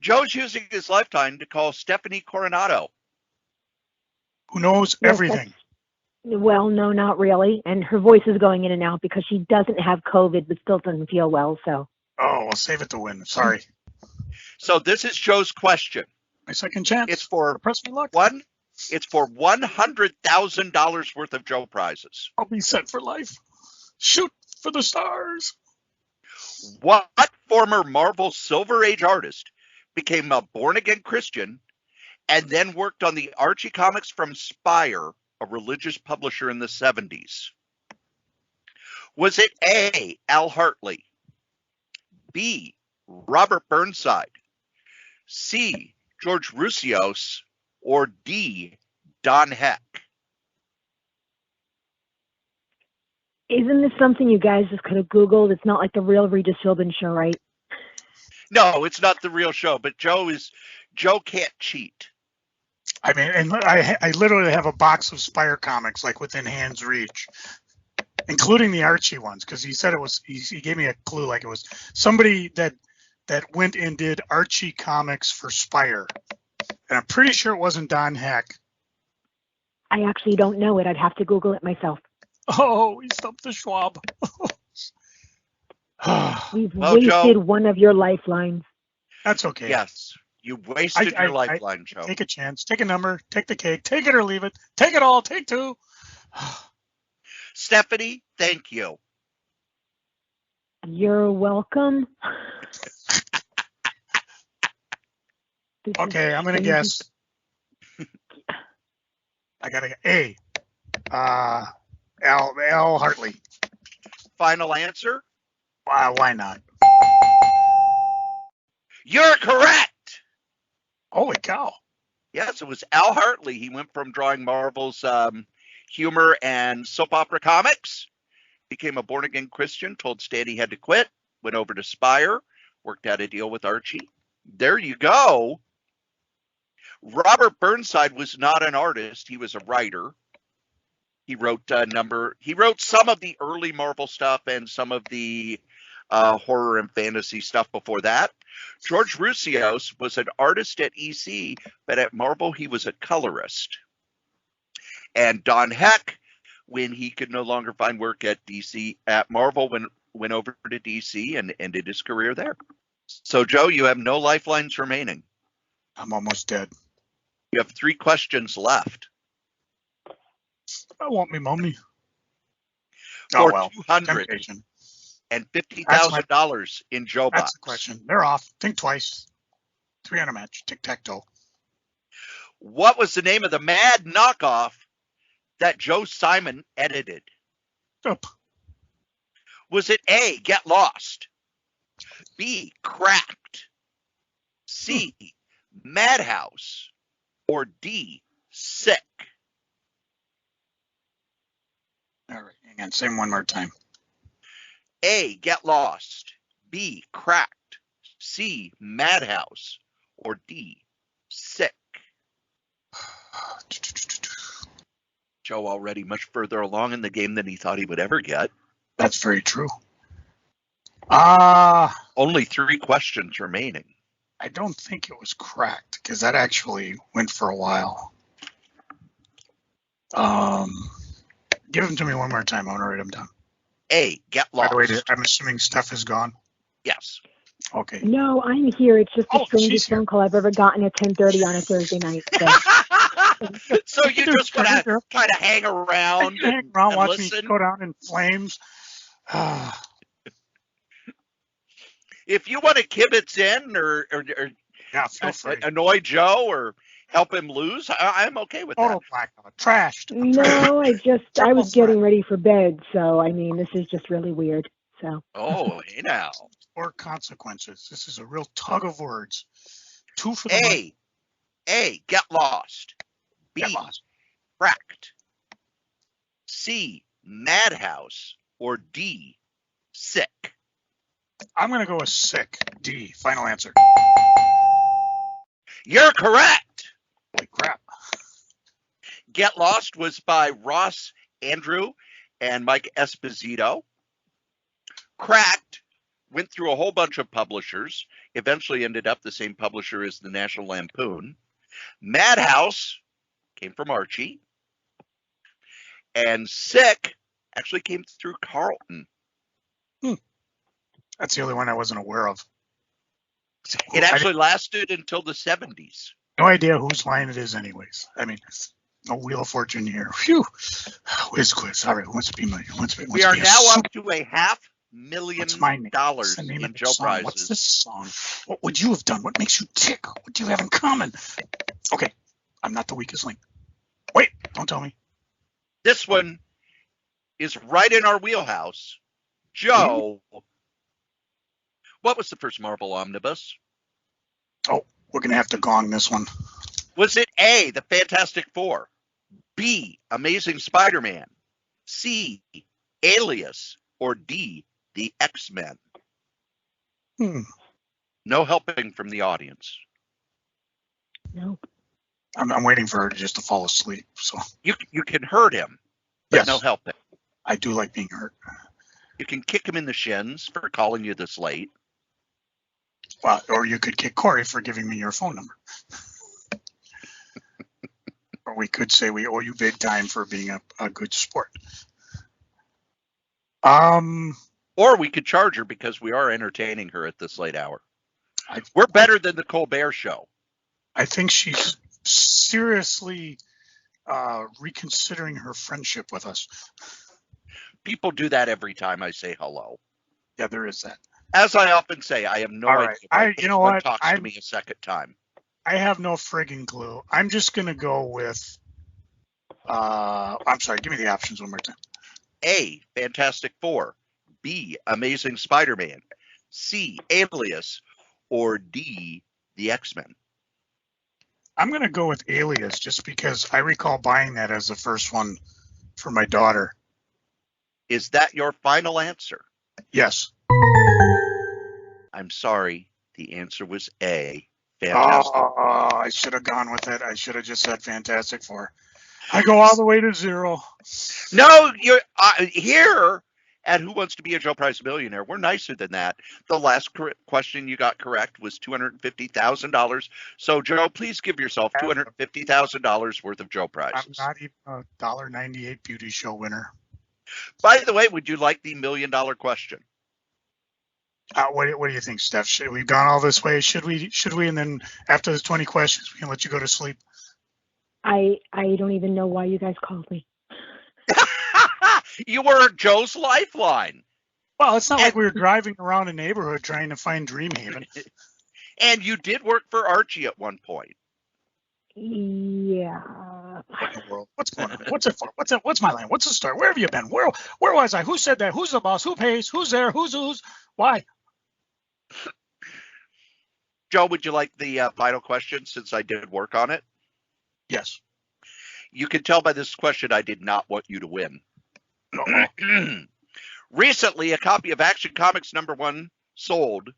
Joe's using his lifetime to call Stephanie Coronado. Who knows everything. Well, no, not really. And her voice is going in and out because she doesn't have COVID but still doesn't feel well. So. Oh, we'll save it to win. Sorry. So this is Joe's question. My second chance. It's for press my luck. It's for $100,000 worth of Joe prizes. I'll be set for life. Shoot for the stars. What former Marvel Silver Age artist became a born-again Christian and then worked on the Archie comics from Spire, a religious publisher in the 70s? Was it A, Al Hartley, B, Robert Burnside, C, George Roussios, or D, Don Heck? Isn't this something you guys just could have Googled? It's not like the real Regis Philbin show, right? No, it's not the real show, but Joe can't cheat. I mean, and I literally have a box of Spire comics like within hand's reach, including the Archie ones, because he said it was. He gave me a clue, like it was somebody that went and did Archie comics for Spire, and I'm pretty sure it wasn't Don Heck. I actually don't know it. I'd have to Google it myself. Oh, he stumped the Schwab. We've wasted Joe, one of your lifelines. That's okay. Yes, you wasted your lifeline, Joe. Take a chance. Take a number. Take the cake. Take it or leave it. Take it all. Take two. Stephanie, thank you. You're welcome. Okay, I'm going to guess. I got to A. Al Hartley. Final answer? Why not? You're correct. Holy cow. Yes, it was Al Hartley. He went from drawing Marvel's humor and soap opera comics, became a born-again Christian, told Stan he had to quit, went over to Spire, worked out a deal with Archie. There you go. Robert Burnside was not an artist. He was a writer. He wrote some of the early Marvel stuff and some of the horror and fantasy stuff before that. George Roussios was an artist at EC, but at Marvel he was a colorist. And Don Heck, when he could no longer find work at Marvel, went over to DC and ended his career there. So, Joe, you have no lifelines remaining. I'm almost dead. You have 3 questions left. I want me mommy. For $250,000 in Joe Box. That's the question. They're off. Think twice. 300 match. Tic-tac-toe. What was the name of the mad knockoff that Joe Simon edited? Up. Was it A, Get Lost, B, Cracked, C, Madhouse, or D, Sick? All right, hang on. Say them one more time. A, Get Lost, B, Cracked, C, Madhouse, or D, Sick? Joe already much further along in the game than he thought he would ever get. That's very true. Only 3 questions remaining. I don't think it was Cracked, because that actually went for a while. Give them to me one more time. I want to write them down. A, Get Lost. By the way, I'm assuming Steph is gone. Yes. Okay. No, I'm here. It's just the strangest phone call I've ever gotten at 10:30 on a Thursday night. So, so you just kind of hang around, watch listen. Me go down in flames. If you want to kibitz in or annoy Joe or help him lose, I'm okay with that. Blackout. Trashed. No, I was getting ready for bed, so I mean, this is just really weird. So. Oh, hey now. Or consequences. This is a real tug of words. 2 for the money. A, Get Lost. B, Get Lost. Cracked. C, Madhouse, or D, Sick? I'm going to go with Sick. D. Final answer. You're correct. Holy crap. Get Lost was by Ross Andrew and Mike Esposito. Cracked went through a whole bunch of publishers. eventually ended up the same publisher as the National Lampoon. Madhouse came from Archie. And Sick actually came through Carlton. That's the only one I wasn't aware of. It actually lasted until the 70s. No idea whose line it is anyways. I mean, no Wheel of Fortune here. Phew. Whiz quiz. All right, who wants to be millionaire? We are now up to $500,000 in Joe prizes. What's this song? What would you have done? What makes you tick? What do you have in common? Okay, I'm not the weakest link. Wait, don't tell me. This one is right in our wheelhouse. Joe, what was the first Marvel omnibus? Oh, we're going to have to gong this one. Was it A, the Fantastic Four, B, Amazing Spider-Man, C, Alias, or D, the X-Men? No helping from the audience. Nope. I'm waiting for her just to fall asleep. So You can hurt him, but yes, no helping. I do like being hurt. You can kick him in the shins for calling you this late. Well, or you could kick Corey for giving me your phone number. Or we could say we owe you big time for being a good sport. Or we could charge her because we are entertaining her at this late hour. We're better than the Colbert Show. I think she's seriously reconsidering her friendship with us. People do that every time I say hello. Yeah, there is that. As I often say, I have no All idea. right. You know what? Talks to me a second time. I have no friggin' clue. I'm just gonna go with. I'm sorry. Give me the options one more time. A, Fantastic Four, B, Amazing Spider-Man, C, Alias, or D, the X-Men. I'm gonna go with Alias just because I recall buying that as the first one for my daughter. Is that your final answer? Yes. I'm sorry. The answer was A, Fantastic. Oh, I should have gone with it. I should have just said Fantastic Four. I go all the way to 0. No, you're here at Who Wants to Be a Joe Prize Millionaire. We're nicer than that. The last question you got correct was $250,000. So, Joe, please give yourself $250,000 worth of Joe prizes. I'm not even a $1.98 beauty show winner. By the way, would you like the $1 million question? What do you think, Steph? We've gone all this way. Should we? And then after the 20 questions, we can let you go to sleep. I don't even know why you guys called me. You were Joe's lifeline. Well, it's not like we were driving around a neighborhood trying to find Dreamhaven. And you did work for Archie at one point. Yeah. What in the world? What's going on? What's it for? What's my line? What's the story? Where have you been? Where was I? Who said that? Who's the boss? Who pays? Who's there? Who's? Why? Joe, would you like the final question since I did work on it? Yes. You can tell by this question I did not want you to win. Recently, a copy of Action Comics #1 sold.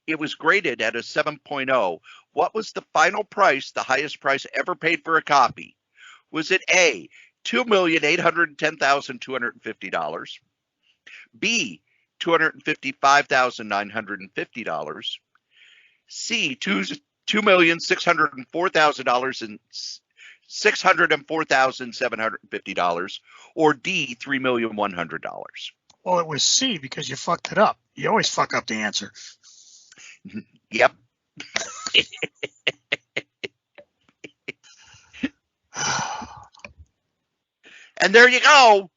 It was graded at a 7.0. What was the final price, the highest price ever paid for a copy? Was it A, $2,810,250, B, $255,950, C, $2,604,000 and $604,750, or D, $3,100,000? Well, it was C because you fucked it up. You always fuck up the answer. Yep. And there you go.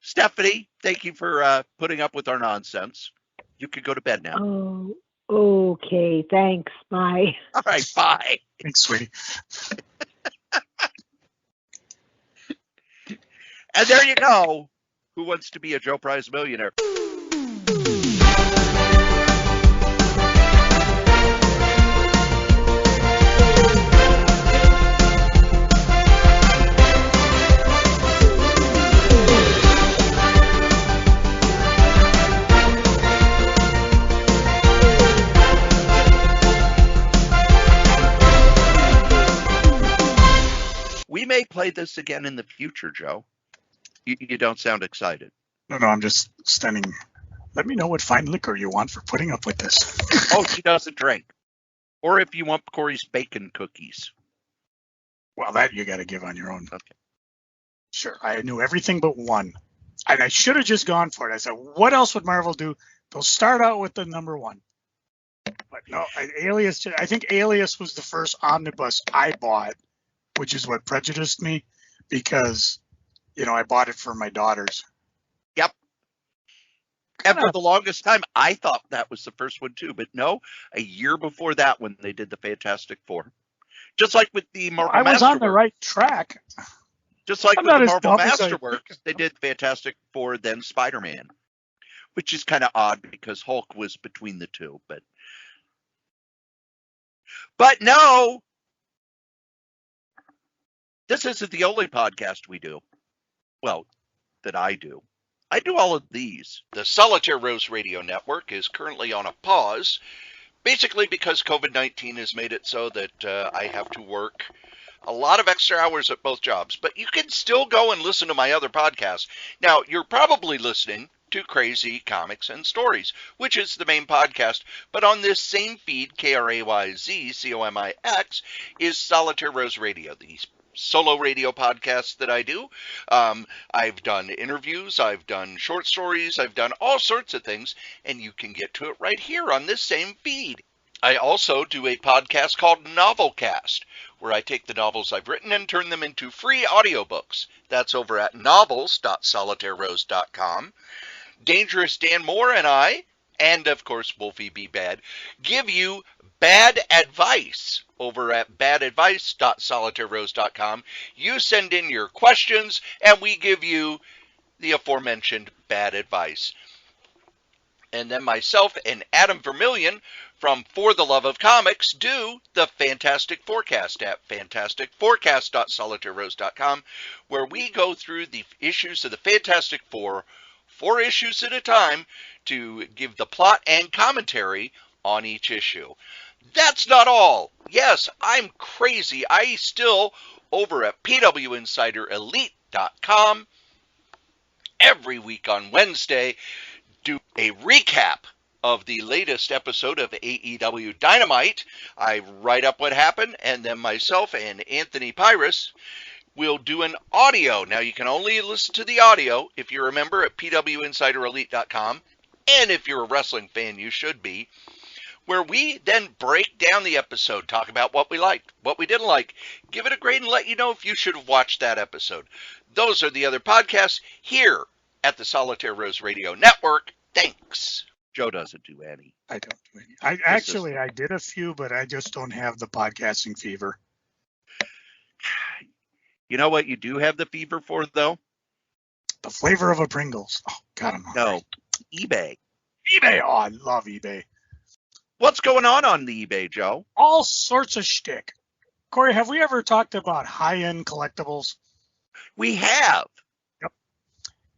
Stephanie, thank you for putting up with our nonsense. You can go to bed now. Oh, okay. Thanks. Bye. All right, bye. Thanks, sweetie. And there you go. Who Wants to Be a Joe Prize Millionaire? We may play this again in the future, Joe. You don't sound excited. No, I'm just standing Let me know what fine liquor you want for putting up with this. Oh, she doesn't drink. Or if you want Corey's bacon cookies. Well, that you got to give on your own. Okay. Sure, I knew everything but one. And I should have just gone for it. I said, what else would Marvel do? They'll start out with the number one. But no, Alias, I think Alias was the first omnibus I bought, which is what prejudiced me because, I bought it for my daughters. Yep. And for the longest time, I thought that was the first one too. But no, a year before that one, they did the Fantastic Four. Just like with the Marvel I was on the Masterworks. right track. Just like I'm with not the as Marvel dumb as I Masterworks, think. they did Fantastic Four, then Spider-Man. Which is kind of odd because Hulk was between the two. But no! This isn't the only podcast we do. Well, that I do. I do all of these. The Solitaire Rose Radio Network is currently on a pause, basically because COVID-19 has made it so that I have to work a lot of extra hours at both jobs. But you can still go and listen to my other podcasts. Now, you're probably listening to Kray Z Comics and Stories, which is the main podcast. But on this same feed, KRAYZ, COMIX, is Solitaire Rose Radio, the solo radio podcasts that I do. I've done interviews, I've done short stories, I've done all sorts of things, and you can get to it right here on this same feed. I also do a podcast called Novelcast, where I take the novels I've written and turn them into free audiobooks. That's over at novels.solitairerose.com. Dangerous Dan Moore and I, and of course Wolfie B. Bad, give you bad advice over at badadvice.solitairerose.com. You send in your questions, and we give you the aforementioned bad advice. And then myself and Adam Vermillion from For the Love of Comics do the Fantastic Forecast at fantasticforecast.solitairerose.com, where we go through the issues of the Fantastic Four, 4 issues at a time, to give the plot and commentary on each issue. That's not all. Yes, I'm crazy. I still, over at pwinsiderelite.com, every week on Wednesday, do a recap of the latest episode of AEW Dynamite. I write up what happened, and then myself and Anthony Pyrus will do an audio. Now, you can only listen to the audio, if you remember, at pwinsiderelite.com, and if you're a wrestling fan, you should be, where we then break down the episode, talk about what we liked, what we didn't like, give it a grade, and let you know if you should have watched that episode. Those are the other podcasts here at the Solitaire Rose Radio Network. Thanks. Joe doesn't do any. I don't do any. I did a few, but I just don't have the podcasting fever. You know what you do have the fever for, though? The flavor of a Pringles. Oh, God, I'm hungry. No, eBay. eBay. Oh, I love eBay. What's going on the eBay, Joe? All sorts of shtick. Corey, have we ever talked about high-end collectibles? We have. Yep.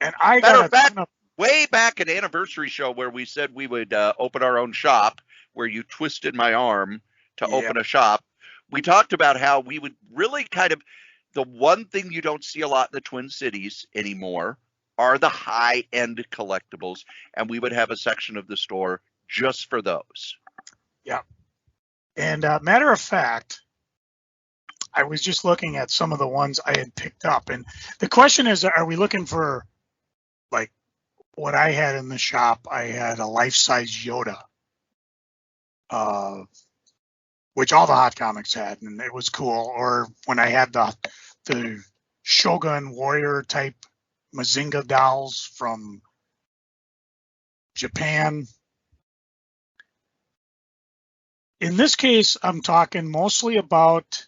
And I Matter got of fact, way back at Anniversary Show where we said we would open our own shop, where you twisted my arm to open a shop, we talked about how we would really kind of, the one thing you don't see a lot in the Twin Cities anymore are the high-end collectibles, and we would have a section of the store just for those. Yeah. And matter of fact, I was just looking at some of the ones I had picked up. And the question is, are we looking for, like, what I had in the shop? I had a life-size Yoda, which all the Hot Comics had, and it was cool. Or when I had the Shogun Warrior type Mazinga dolls from Japan. In this case, I'm talking mostly about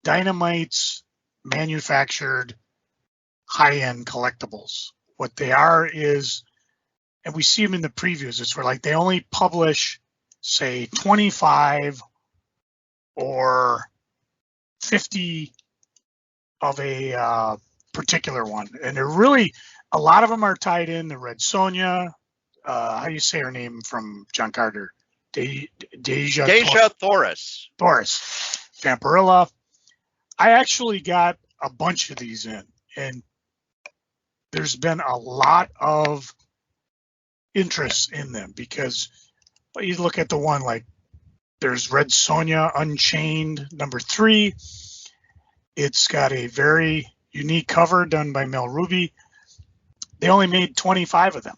Dynamite's manufactured high-end collectibles. What they are is, and we see them in the previews, it's where like they only publish, say, 25 or 50 of a particular one. And they're really, a lot of them are tied in. The Red Sonja, how do you say her name from John Carter? Deja Thoris. Vampirilla. I actually got a bunch of these in, and there's been a lot of interest in them, because you look at the one like there's Red Sonja Unchained #3. It's got a very unique cover done by Mel Ruby. They only made 25 of them,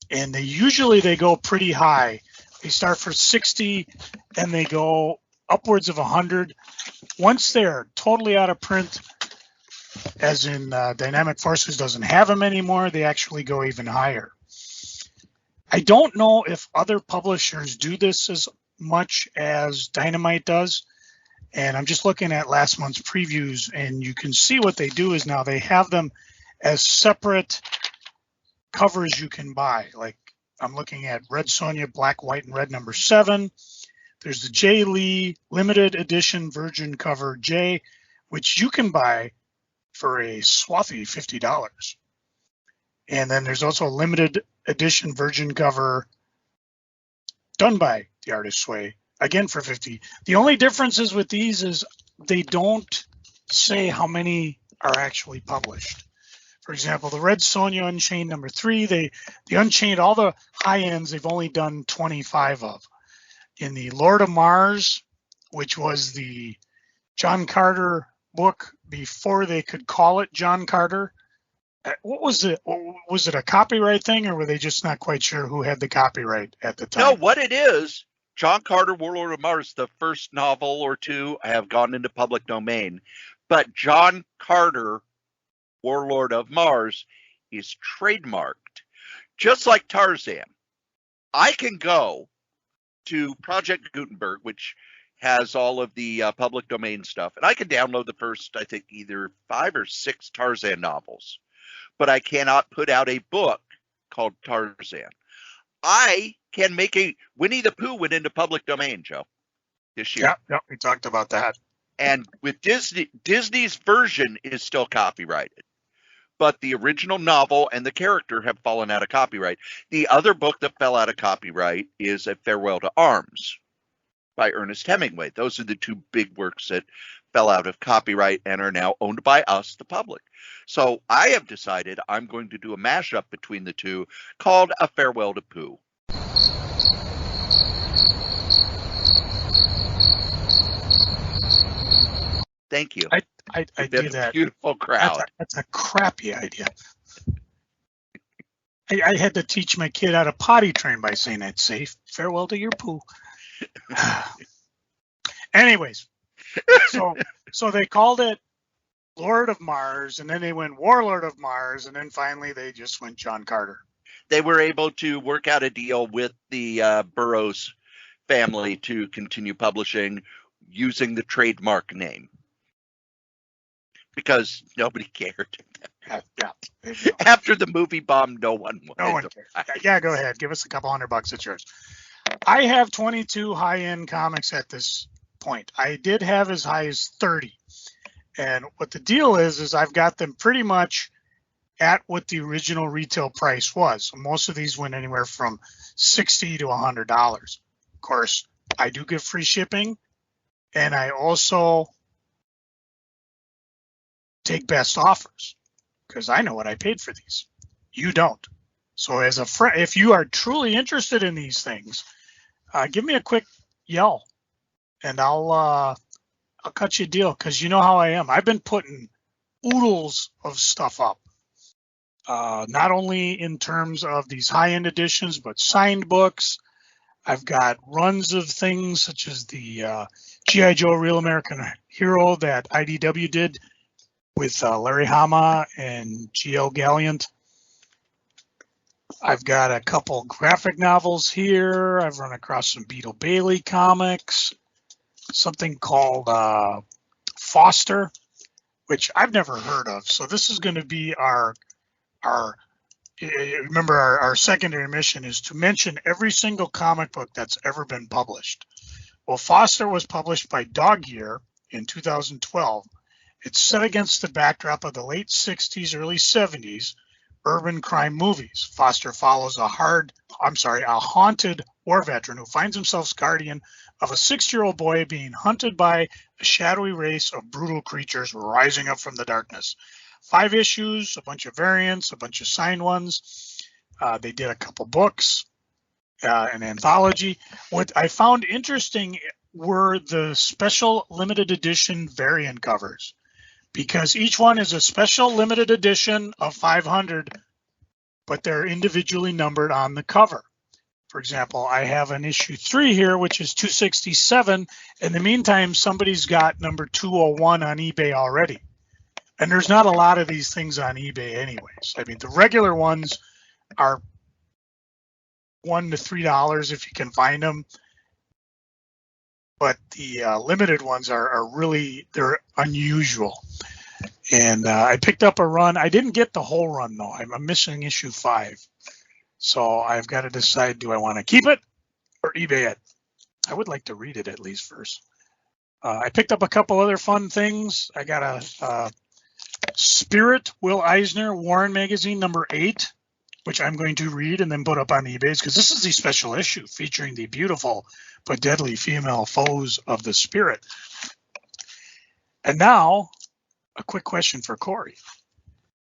and they go pretty high. They start for 60 and they go upwards of 100. Once they're totally out of print, as in Dynamic Forces doesn't have them anymore, they actually go even higher. I don't know if other publishers do this as much as Dynamite does. And I'm just looking at last month's previews, and you can see what they do is now they have them as separate covers you can buy. Like I'm looking at Red Sonja Black, White, and Red #7. There's the J. Lee limited edition Virgin cover J, which you can buy for a swathly $50. And then there's also a limited edition Virgin cover done by the artist Sway, again for $50. The only differences with these is they don't say how many are actually published. For example, the Red Sonja Unchained #3, the Unchained, all the high ends, they've only done 25 of. In the Lord of Mars, which was the John Carter book before they could call it John Carter, what was it? Was it a copyright thing, or were they just not quite sure who had the copyright at the time? No, what it is, John Carter, Warlord of Mars, the first novel or two have gone into public domain. But John Carter, Warlord of Mars, is trademarked. Just like Tarzan. I can go to Project Gutenberg, which has all of the public domain stuff, and I can download the first, I think, either 5 or 6 Tarzan novels. But I cannot put out a book called Tarzan. I can make a Winnie the Pooh went into public domain, Joe, this year. Yeah, we talked about that. And with Disney's version is still copyrighted. But the original novel and the character have fallen out of copyright. The other book that fell out of copyright is A Farewell to Arms by Ernest Hemingway. Those are the two big works that fell out of copyright and are now owned by us, the public. So I have decided I'm going to do a mashup between the two called A Farewell to Pooh. Thank you. I do that. Beautiful crowd. That's a crappy idea. I had to teach my kid how to potty train by saying that. Safe. Farewell to your poo. Anyways, so they called it Lord of Mars, and then they went Warlord of Mars, and then finally they just went John Carter. They were able to work out a deal with the Burroughs family to continue publishing using the trademark name. Because nobody cared. Yeah. After the movie bomb, no one wanted. No one cared. Yeah, go ahead. Give us a couple $100. It's yours. I have 22 high-end comics at this point. I did have as high as 30. And what the deal is I've got them pretty much at what the original retail price was. So most of these went anywhere from $60 to $100. Of course, I do give free shipping, and I also take best offers because I know what I paid for these. You don't. So as a friend, if you are truly interested in these things, give me a quick yell, and I'll cut you a deal, because you know how I am. I've been putting oodles of stuff up, not only in terms of these high-end editions, but signed books. I've got runs of things such as the G.I. Joe Real American Hero that IDW did with Larry Hama and G.L. Galliant. I've got a couple graphic novels here. I've run across some Beetle Bailey comics, something called Foster, which I've never heard of. So this is going to be our remember our secondary mission is to mention every single comic book that's ever been published. Well, Foster was published by Dog Year in 2012. It's set against the backdrop of the late 60s, early 70s urban crime movies. Foster follows a haunted war veteran who finds himself guardian of a 6-year-old boy being hunted by a shadowy race of brutal creatures rising up from the darkness. 5 issues, a bunch of variants, a bunch of signed ones. They did a couple books, an anthology. What I found interesting were the special limited edition variant covers, because each one is a special limited edition of 500, but they're individually numbered on the cover. For example, I have an issue 3 here, which is 267. In the meantime, somebody's got number 201 on eBay already. And there's not a lot of these things on eBay anyways. I mean, the regular ones are $1 to $3 if you can find them. But the limited ones are really, they're unusual. And I picked up a run. I didn't get the whole run, though. I'm missing issue 5. So I've got to decide, do I want to keep it or eBay it? I would like to read it at least first. I picked up a couple other fun things. I got a Spirit, Will Eisner, Warren Magazine, number 8, which I'm going to read and then put up on eBay, because this is the special issue featuring the beautiful but deadly female foes of the Spirit. And now, a quick question for Corey.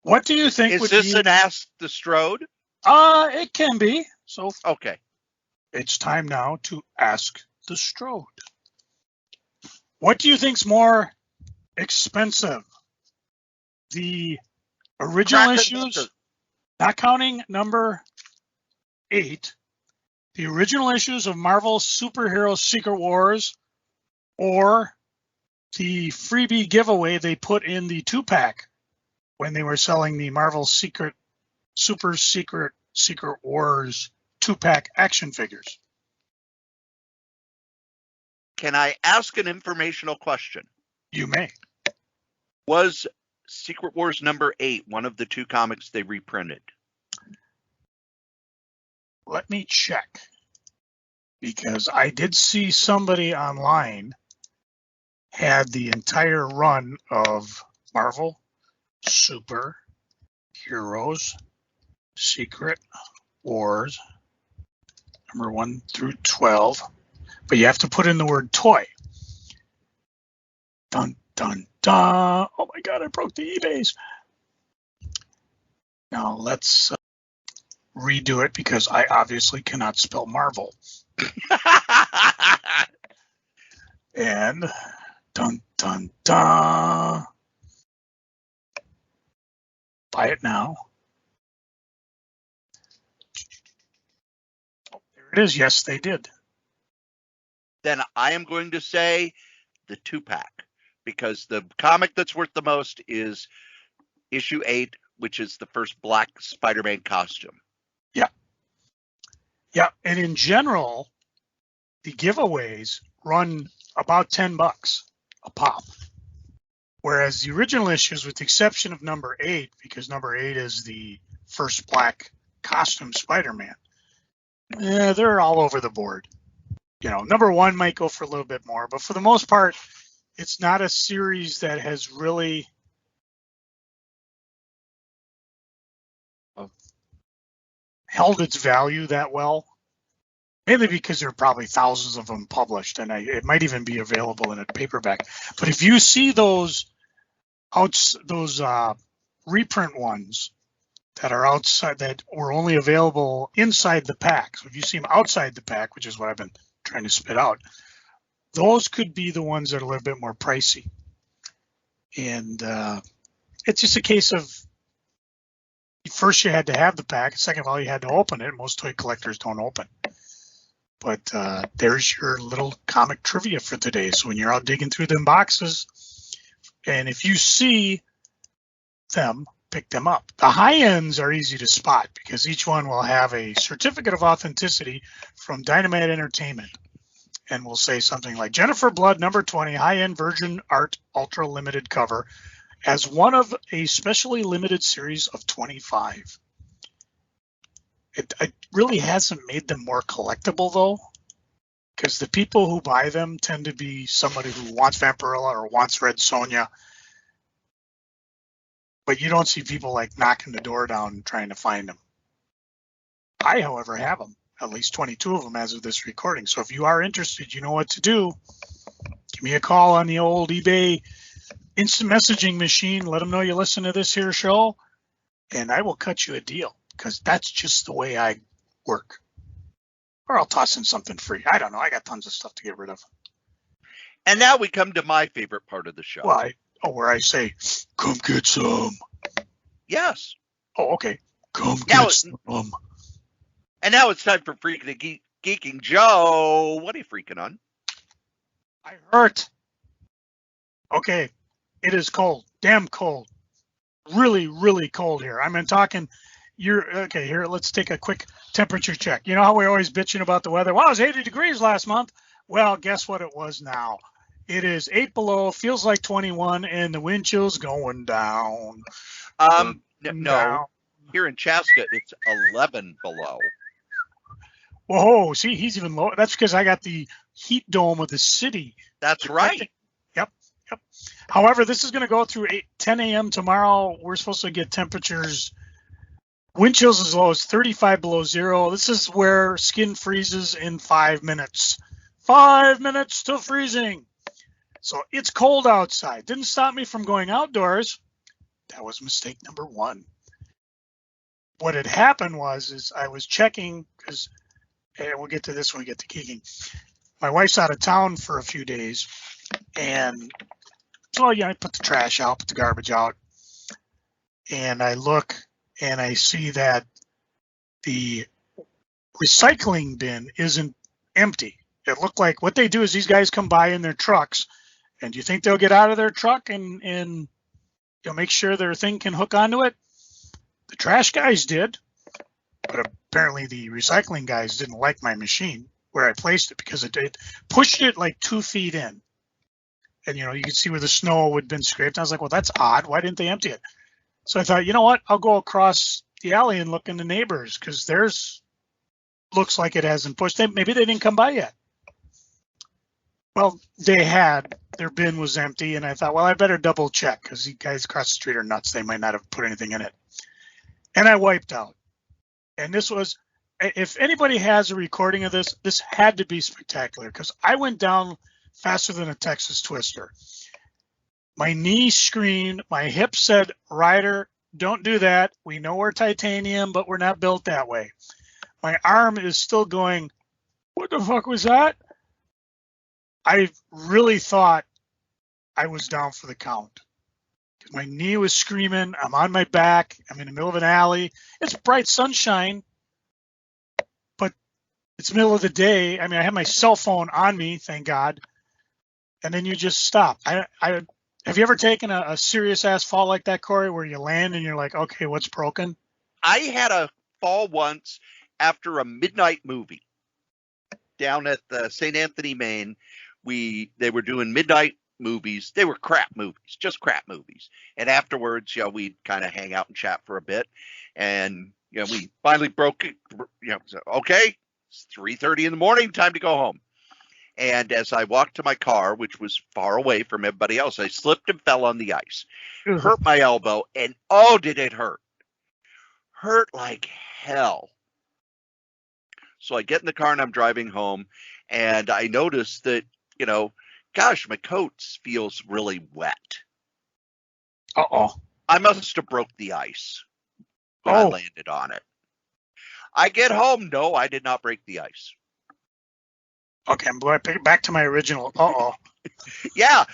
What do you think is this an Ask the Strode? It can be. So okay. It's time now to ask the Strode. What do you think's more expensive? The original issues, not counting number 8, the original issues of Marvel Superhero Secret Wars, or the freebie giveaway they put in the 2-pack when they were selling the Marvel Secret Wars 2-pack action figures? Can I ask an informational question? You may. Was Secret Wars number 8 one of the 2 comics they reprinted? Let me check, because I did see somebody online had the entire run of Marvel Super Heroes Secret Wars number 1 through 12, but you have to put in the word toy. Dun, dun, dun. Oh my God, I broke the eBays. Now let's redo it, because I obviously cannot spell Marvel. And dun, dun, dun. Buy it now. Oh, there it is. Yes, they did. Then I am going to say the 2-pack, because the comic that's worth the most is issue 8, which is the first black Spider-Man costume. Yeah. Yeah. And in general, the giveaways run about $10 a pop. Whereas the original issues, with the exception of number 8, because number 8 is the first black costume Spider-Man, they're all over the board. You know, number 1 might go for a little bit more, but for the most part, it's not a series that has really held its value that well. Mainly because there are probably thousands of them published, and it might even be available in a paperback. But if you see those reprint ones that are outside, that were only available inside the pack, so if you see them outside the pack, which is what I've been trying to spit out, those could be the ones that are a little bit more pricey. And it's just a case of, first you had to have the pack, second of all you had to open it. Most toy collectors don't open. But there's your little comic trivia for today. So when you're out digging through them boxes, and if you see them, pick them up. The high ends are easy to spot, because each one will have a certificate of authenticity from Dynamite Entertainment, and will say something like Jennifer Blood number 20 high-end Virgin Art ultra limited cover as one of a specially limited series of 25. It really hasn't made them more collectible, though, because the people who buy them tend to be somebody who wants Vampirilla or wants Red Sonja. But you don't see people like knocking the door down trying to find them. I, however, have them, at least 22 of them as of this recording. So if you are interested, you know what to do. Give me a call on the old eBay instant messaging machine. Let them know you listen to this here show, and I will cut you a deal. because that's just the way I work. Or I'll toss in something free. I don't know. I got tons of stuff to get rid of. And now we come to my favorite part of the show. Well, where I say, come get some. Yes. Oh, okay. Come get some. And now it's time for Freaking and Geeking. Joe, what are you freaking on? I hurt. Okay. It is cold. Damn cold. Really, really cold here. I'm talking. Okay, here, let's take a quick temperature check. You know how we're always bitching about the weather? Well, it was 80 degrees last month. Well, guess what it was now? It is 8 below, feels like 21, and the wind chill's going down. No. Here in Chaska, it's 11 below. Whoa, see, he's even lower. That's because I got the heat dome of the city. That's right. Yep. However, this is going to go through 10 a.m. tomorrow. We're supposed to get temperatures. Wind chills as low as 35 below zero. This is where skin freezes in 5 minutes. 5 minutes to freezing. So it's cold outside. Didn't stop me from going outdoors. That was mistake number one. What had happened is I was checking, because we'll get to this when we get to geeking. My wife's out of town for a few days. And so I put the trash out, put the garbage out. And I look and I see that the recycling bin isn't empty. It looked like what they do is these guys come by in their trucks, and do you think they'll get out of their truck and make sure their thing can hook onto it? The trash guys did, but apparently the recycling guys didn't like my machine where I placed it, because it pushed it like 2 feet in. And, you could see where the snow had been scraped. I was like, well, that's odd. Why didn't they empty it? So I thought, you know what? I'll go across the alley and look in the neighbors, because theirs looks like it hasn't pushed. Maybe they didn't come by yet. Well, they had. Their bin was empty, and I thought, well, I better double check, because the guys across the street are nuts. They might not have put anything in it. And I wiped out. And this was, if anybody has a recording of this, this had to be spectacular, because I went down faster than a Texas Twister. My knee screamed, my hip said, Ryder, don't do that. We know we're titanium, but we're not built that way. My arm is still going, what the fuck was that? I really thought I was down for the count. My knee was screaming. I'm on my back. I'm in the middle of an alley. It's bright sunshine, but it's the middle of the day. I mean, I have my cell phone on me, thank God. And then you just stop. Have you ever taken a serious ass fall like that, Corey, where you land and you're like, okay, what's broken? I had a fall once after a midnight movie down at the St. Anthony, Maine. They were doing midnight movies. They were crap movies, just crap movies. And afterwards, we'd kind of hang out and chat for a bit. And, we finally broke it. So, okay, it's 3:30 in the morning, time to go home. And as I walked to my car, which was far away from everybody else, I slipped and fell on the ice. Hurt my elbow, and oh, did it hurt. Hurt like hell. So I get in the car and I'm driving home, and I notice that, gosh, my coat feels really wet. Uh-oh. I must have broke the ice when I landed on it. I get home. No, I did not break the ice. Okay, I'm going to pick it back to my original. Uh-oh. Yeah,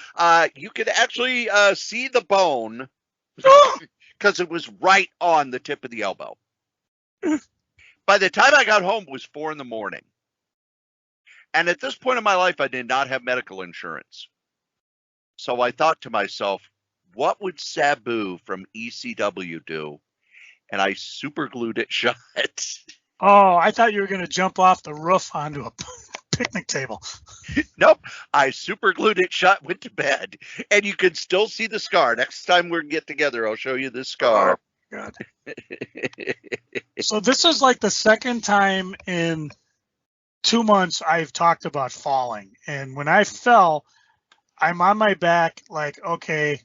you could actually see the bone because it was right on the tip of the elbow. By the time I got home, it was 4 a.m. And at this point in my life, I did not have medical insurance. So I thought to myself, what would Sabu from ECW do? And I super glued it shut. Oh, I thought you were going to jump off the roof onto a picnic table. Nope. I super glued it shut, went to bed. And you can still see the scar. Next time we get together, I'll show you this scar. Oh, God. So this is like the second time in 2 months I've talked about falling. And when I fell, I'm on my back like, okay,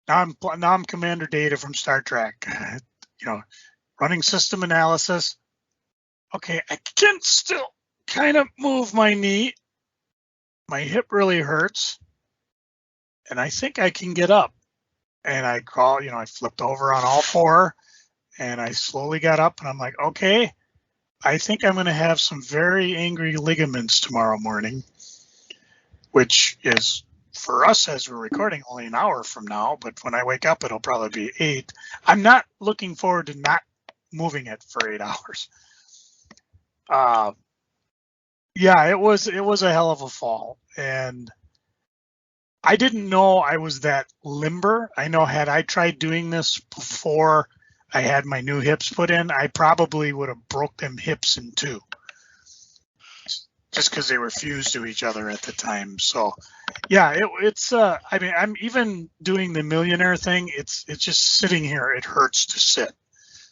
now I'm Commander Data from Star Trek. Running system analysis. Okay, I can still kind of move my knee. My hip really hurts. And I think I can get up. And I crawl, I flipped over on all four. And I slowly got up and I'm like, okay, I think I'm going to have some very angry ligaments tomorrow morning, which is for us as we're recording only an hour from now. But when I wake up, it'll probably be 8. I'm not looking forward to not moving it for 8 hours. Yeah, it was a hell of a fall. And I didn't know I was that limber. I know had I tried doing this before I had my new hips put in, I probably would have broke them hips in two, just because they were fused to each other at the time. So, yeah, it's. I mean, I'm even doing the Millionaire thing. It's just sitting here. It hurts to sit.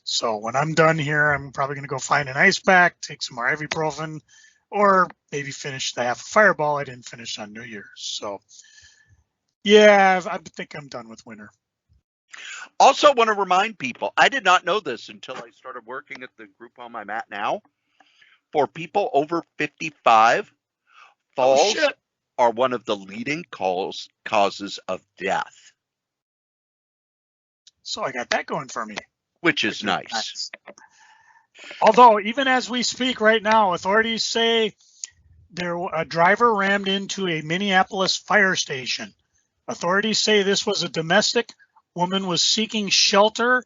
So when I'm done here, I'm probably going to go find an ice pack, take some more ibuprofen, or maybe finish the half a Fireball I didn't finish on New Year's. So, yeah, I think I'm done with winter. Also want to remind people, I did not know this until I started working at the group home I'm at now. For people over 55, falls are one of the leading causes of death. So I got that going for me. Which is nice. Although, even as we speak right now, authorities say a driver rammed into a Minneapolis fire station. Authorities say this was a domestic. Woman was seeking shelter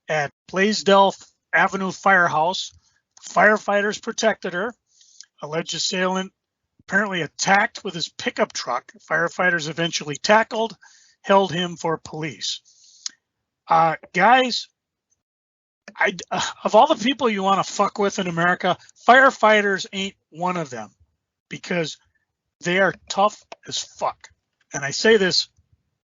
at Blaisdell Avenue Firehouse. Firefighters protected her. Alleged assailant apparently attacked with his pickup truck. Firefighters eventually held him for police. Guys, of all the people you want to fuck with in America, firefighters ain't one of them because they are tough as fuck. And I say this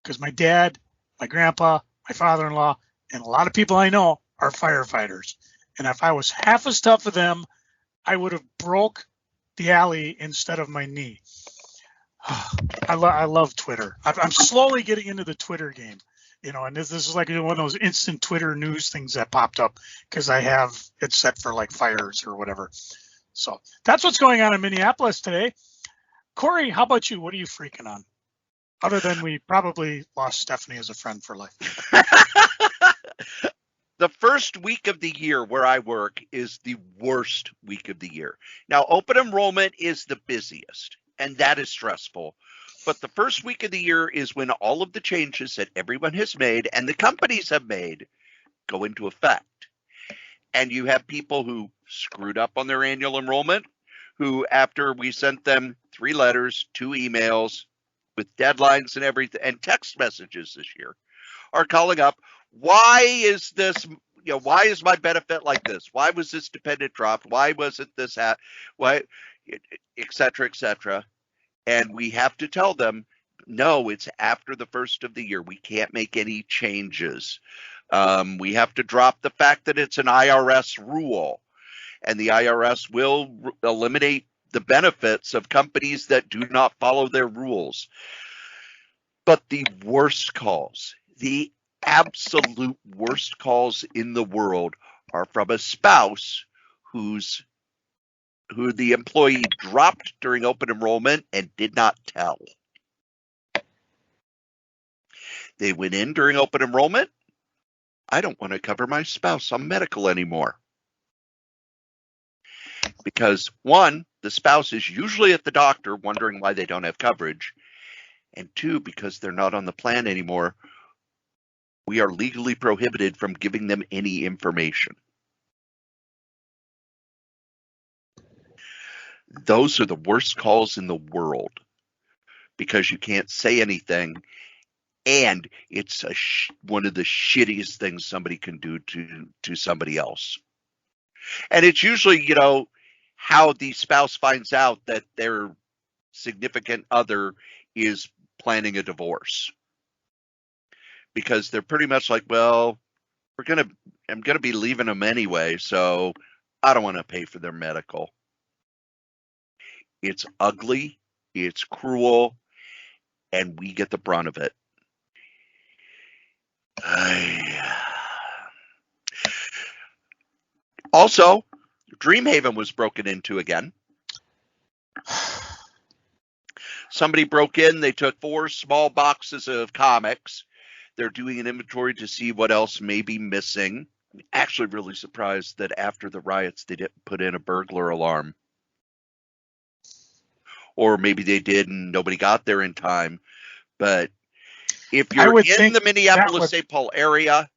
because my dad, my grandpa, my father-in-law, and a lot of people I know are firefighters. And if I was half as tough as them, I would have broke the alley instead of my knee. I love Twitter. I'm slowly getting into the Twitter game, and this is like one of those instant Twitter news things that popped up because I have it set for like fires or whatever. So that's what's going on in Minneapolis today. Corey, how about you? What are you freaking on? Other than we probably lost Stephanie as a friend for life. The first week of the year where I work is the worst week of the year. Now, open enrollment is the busiest, and that is stressful. But the first week of the year is when all of the changes that everyone has made and the companies have made go into effect. And you have people who screwed up on their annual enrollment, who after we sent them 3 letters, 2 emails with deadlines and everything, and text messages this year, are calling up. Why is this, why is my benefit like this? Why was this dependent dropped? Why wasn't this why, et cetera, et cetera. And we have to tell them, no, it's after the first of the year. We can't make any changes. We have to drop the fact that it's an IRS rule, and the IRS will eliminate the benefits of companies that do not follow their rules. But the worst calls, the absolute worst calls in the world, are from a spouse who the employee dropped during open enrollment and did not tell. They went in during open enrollment. I don't want to cover my spouse on medical anymore. Because 1, the spouse is usually at the doctor wondering why they don't have coverage. And 2, because they're not on the plan anymore, we are legally prohibited from giving them any information. Those are the worst calls in the world because you can't say anything, and it's one of the shittiest things somebody can do to somebody else. And it's usually, how the spouse finds out that their significant other is planning a divorce. Because they're pretty much like, well, I'm gonna be leaving them anyway, so I don't want to pay for their medical. It's ugly, it's cruel, and we get the brunt of it. Also, Dreamhaven was broken into again. Somebody broke in, they took 4 small boxes of comics. They're doing an inventory to see what else may be missing. Actually really surprised that after the riots they didn't put in a burglar alarm. Or maybe they did and nobody got there in time. But if I you're would in think the that Minneapolis, would, St. Paul area,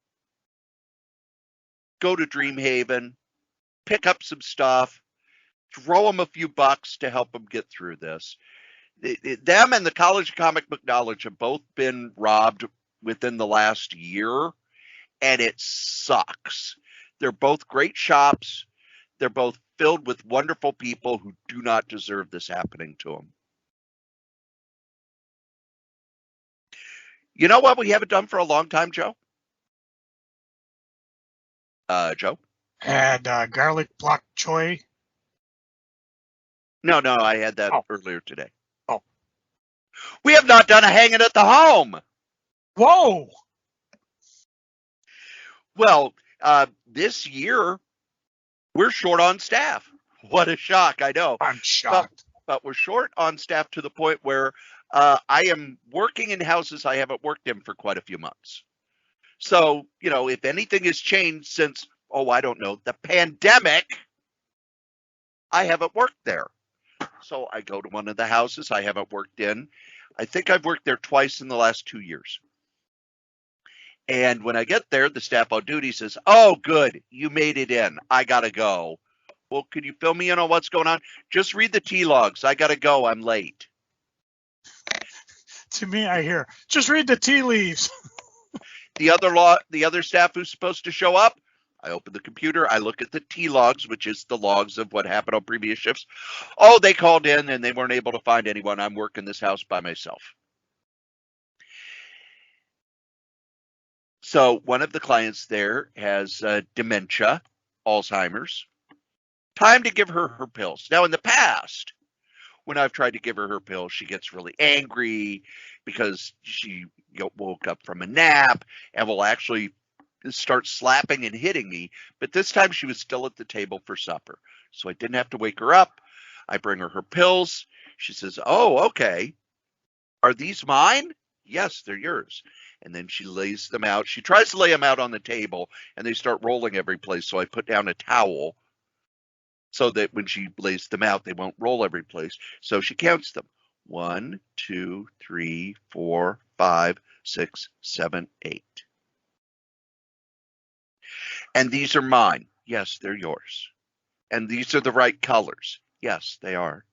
go to Dreamhaven, pick up some stuff, throw them a few bucks to help them get through this. Them and the College of Comic Book Knowledge have both been robbed within the last year, and it sucks. They're both great shops. They're both filled with wonderful people who do not deserve this happening to them. You know what we haven't done for a long time, Joe? Joe? had garlic bok choy. No, I had that Oh. earlier today. Oh. We have not done a hanging at the home. Whoa! Well, this year we're short on staff. What a shock, I know. I'm shocked. But we're short on staff to the point where I am working in houses I haven't worked in for quite a few months. So, if anything has changed since, I don't know, the pandemic, I haven't worked there. So I go to one of the houses I haven't worked in. I think I've worked there twice in the last 2 years. And when I get there, the staff on duty says, "Oh, good, you made it in. I got to go." Well, can you fill me in on what's going on? Just read the tea logs. I got to go. I'm late. To me, I hear, just read the tea leaves. The other staff who's supposed to show up, I open the computer. I look at the tea logs, which is the logs of what happened on previous shifts. Oh, they called in and they weren't able to find anyone. I'm working this house by myself. So one of the clients there has dementia, Alzheimer's. Time to give her her pills. Now, in the past, when I've tried to give her her pills, she gets really angry because she woke up from a nap and will actually start slapping and hitting me. But this time she was still at the table for supper. So I didn't have to wake her up. I bring her her pills. She says, "Oh, okay. Are these mine?" "Yes, they're yours." And then she lays them out. She tries to lay them out on the table and they start rolling every place. So I put down a towel so that when she lays them out, they won't roll every place. So she counts them. 1, 2, 3, 4, 5, 6, 7, 8. "And these are mine." "Yes, they're yours." "And these are the right colors." "Yes, they are."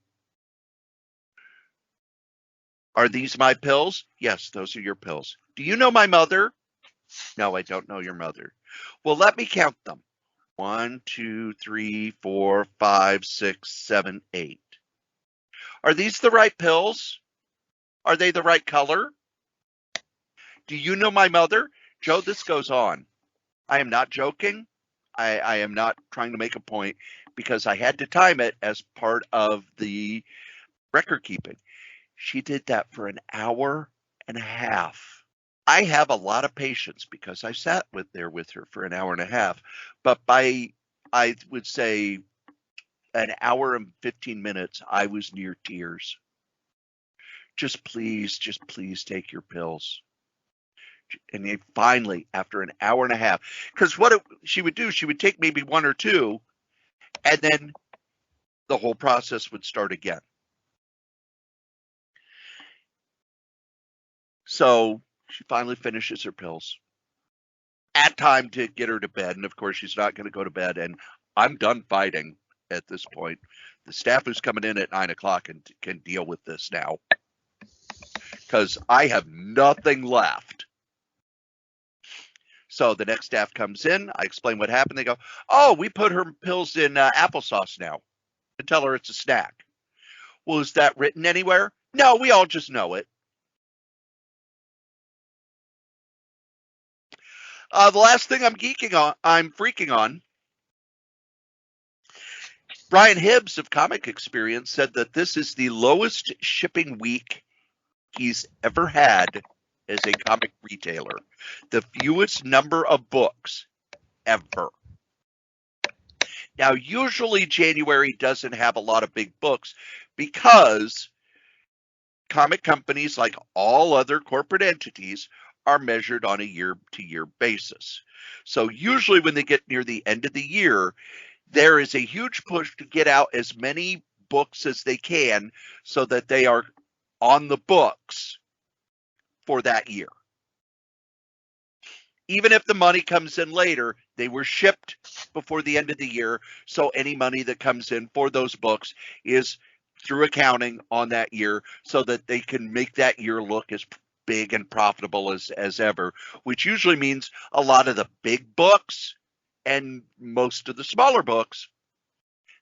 "Are these my pills?" "Yes, those are your pills." "Do you know my mother?" "No, I don't know your mother." "Well, let me count them. 1, 2, 3, 4, 5, 6, 7, 8. Are these the right pills? Are they the right color? Do you know my mother?" Joe, this goes on. I am not joking. I am not trying to make a point because I had to time it as part of the record keeping. She did that for an hour and a half. I have a lot of patience because I sat there with her for an hour and a half, but by, I would say, an hour and 15 minutes, I was near tears. Just please take your pills. And then finally, after an hour and a half, because what she would do, she would take maybe 1 or 2, and then the whole process would start again. So she finally finishes her pills. At time to get her to bed, and of course she's not going to go to bed, and I'm done fighting at this point. The staff who's coming in at 9 o'clock can deal with this now because I have nothing left. So the next staff comes in. I explain what happened. They go, "Oh, we put her pills in applesauce now," and tell her it's a snack. "Well, is that written anywhere?" "No, we all just know it." The last thing I'm freaking on. Brian Hibbs of Comic Experience said that this is the lowest shipping week he's ever had as a comic retailer. The fewest number of books ever. Now, usually January doesn't have a lot of big books because comic companies, like all other corporate entities, are measured on a year-to-year basis. So usually when they get near the end of the year, there is a huge push to get out as many books as they can so that they are on the books for that year. Even if the money comes in later, they were shipped before the end of the year, so any money that comes in for those books is through accounting on that year so that they can make that year look as big and profitable as ever, which usually means a lot of the big books and most of the smaller books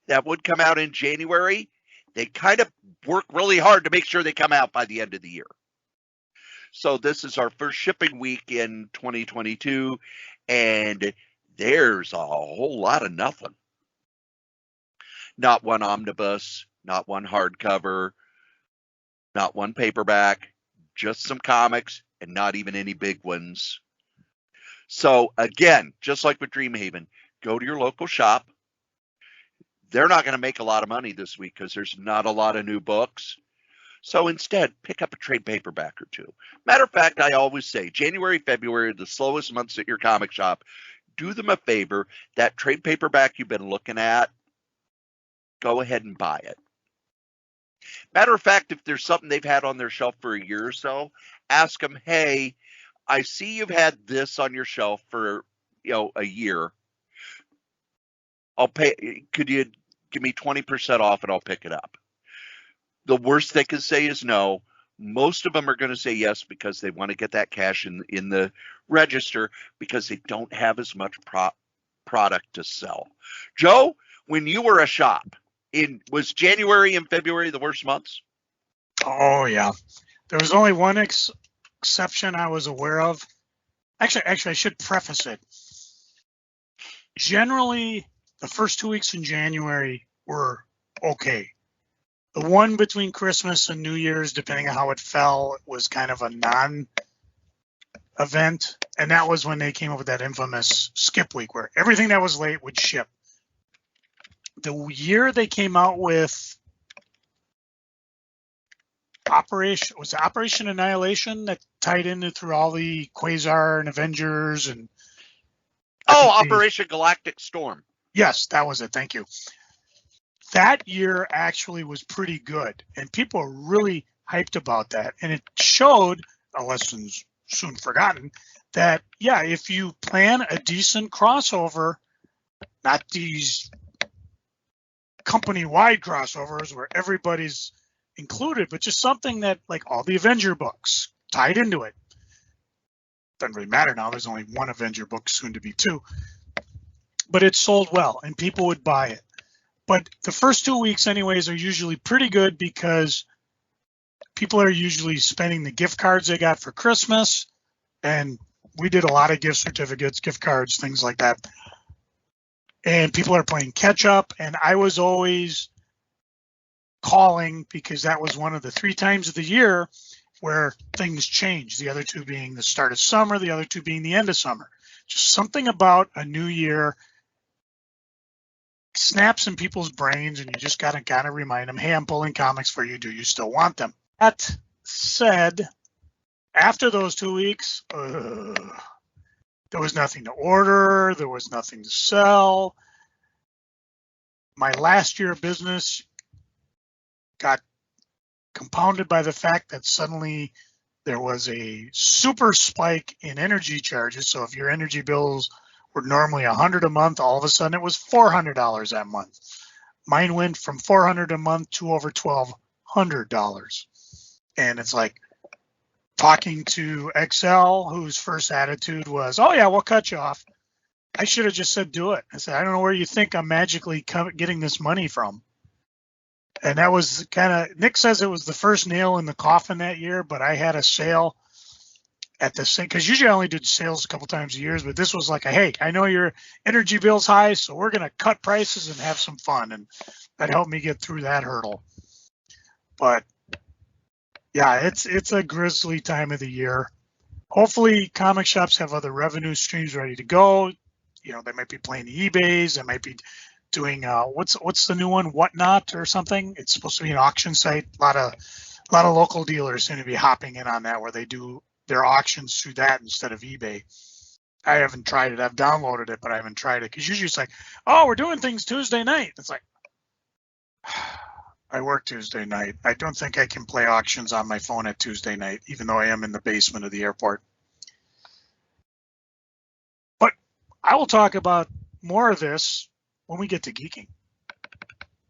that would come out in January, they kind of work really hard to make sure they come out by the end of the year. So this is our first shipping week in 2022, and there's a whole lot of nothing. Not one omnibus, not one hardcover, not one paperback, just some comics, and not even any big ones. So again, just like with Dreamhaven, go to your local shop. They're not going to make a lot of money this week because there's not a lot of new books. So instead, pick up a trade paperback or two. Matter of fact, I always say January, February are the slowest months at your comic shop. Do them a favor. That trade paperback you've been looking at, go ahead and buy it. Matter of fact, if there's something they've had on their shelf for a year or so, ask them, hey, I see you've had this on your shelf for a year. I'll pay. Could you give me 20% off and I'll pick it up? The worst they can say is no. Most of them are going to say yes because they want to get that cash in the register because they don't have as much product to sell. Joe, when you were a shop, was January and February the worst months? Oh, yeah. There was only one exception I was aware of. Actually, I should preface it. Generally, the first 2 weeks in January were okay. The one between Christmas and New Year's, depending on how it fell, was kind of a non-event. And that was when they came up with that infamous skip week where everything that was late would ship. The year they came out with Operation Annihilation that tied in through all the Quasar and Avengers and Operation Galactic Storm. Yes, that was it. Thank you. That year actually was pretty good, and people are really hyped about that. And it showed, a lesson's soon forgotten, that, yeah, if you plan a decent crossover, not these company-wide crossovers where everybody's included, but just something that, like all the Avenger books, tied into it. Doesn't really matter now. There's only one Avenger book, soon to be two. But it sold well, and people would buy it. But the first 2 weeks anyways are usually pretty good because people are usually spending the gift cards they got for Christmas. And we did a lot of gift certificates, gift cards, things like that. And people are playing catch up. And I was always calling because that was one of the 3 times of the year where things change. The other 2 being the start of summer, the other 2 being the end of summer. Just something about a new year snaps in people's brains, and you just gotta remind them, hey, I'm pulling comics for you. Do you still want them? That said, after those 2 weeks, there was nothing to order. There was nothing to sell. My last year of business got compounded by the fact that suddenly there was a super spike in energy charges. So if your energy bills were normally $100 a month, all of a sudden it was $400 that month. Mine went from $400 a month to over $1,200. And it's like talking to XL, whose first attitude was, oh yeah, we'll cut you off. I should have just said, do it. I said, I don't know where you think I'm magically getting this money from. And that was Nick says it was the first nail in the coffin that year, but I had a sale at the same, because usually I only did sales a couple times a year, but this was like, hey, I know your energy bill's high, so we're going to cut prices and have some fun. And that helped me get through that hurdle. But yeah, it's a grisly time of the year. Hopefully comic shops have other revenue streams ready to go. They might be playing the eBays. They might be doing what's the new one, Whatnot or something. It's supposed to be an auction site. A lot of local dealers seem to be hopping in on that, where they do their auctions through that instead of eBay. I haven't tried it. I've downloaded it, but I haven't tried it because usually it's like, oh, we're doing things Tuesday night. It's like, I work Tuesday night. I don't think I can play auctions on my phone at Tuesday night, even though I am in the basement of the airport. But I will talk about more of this when we get to geeking.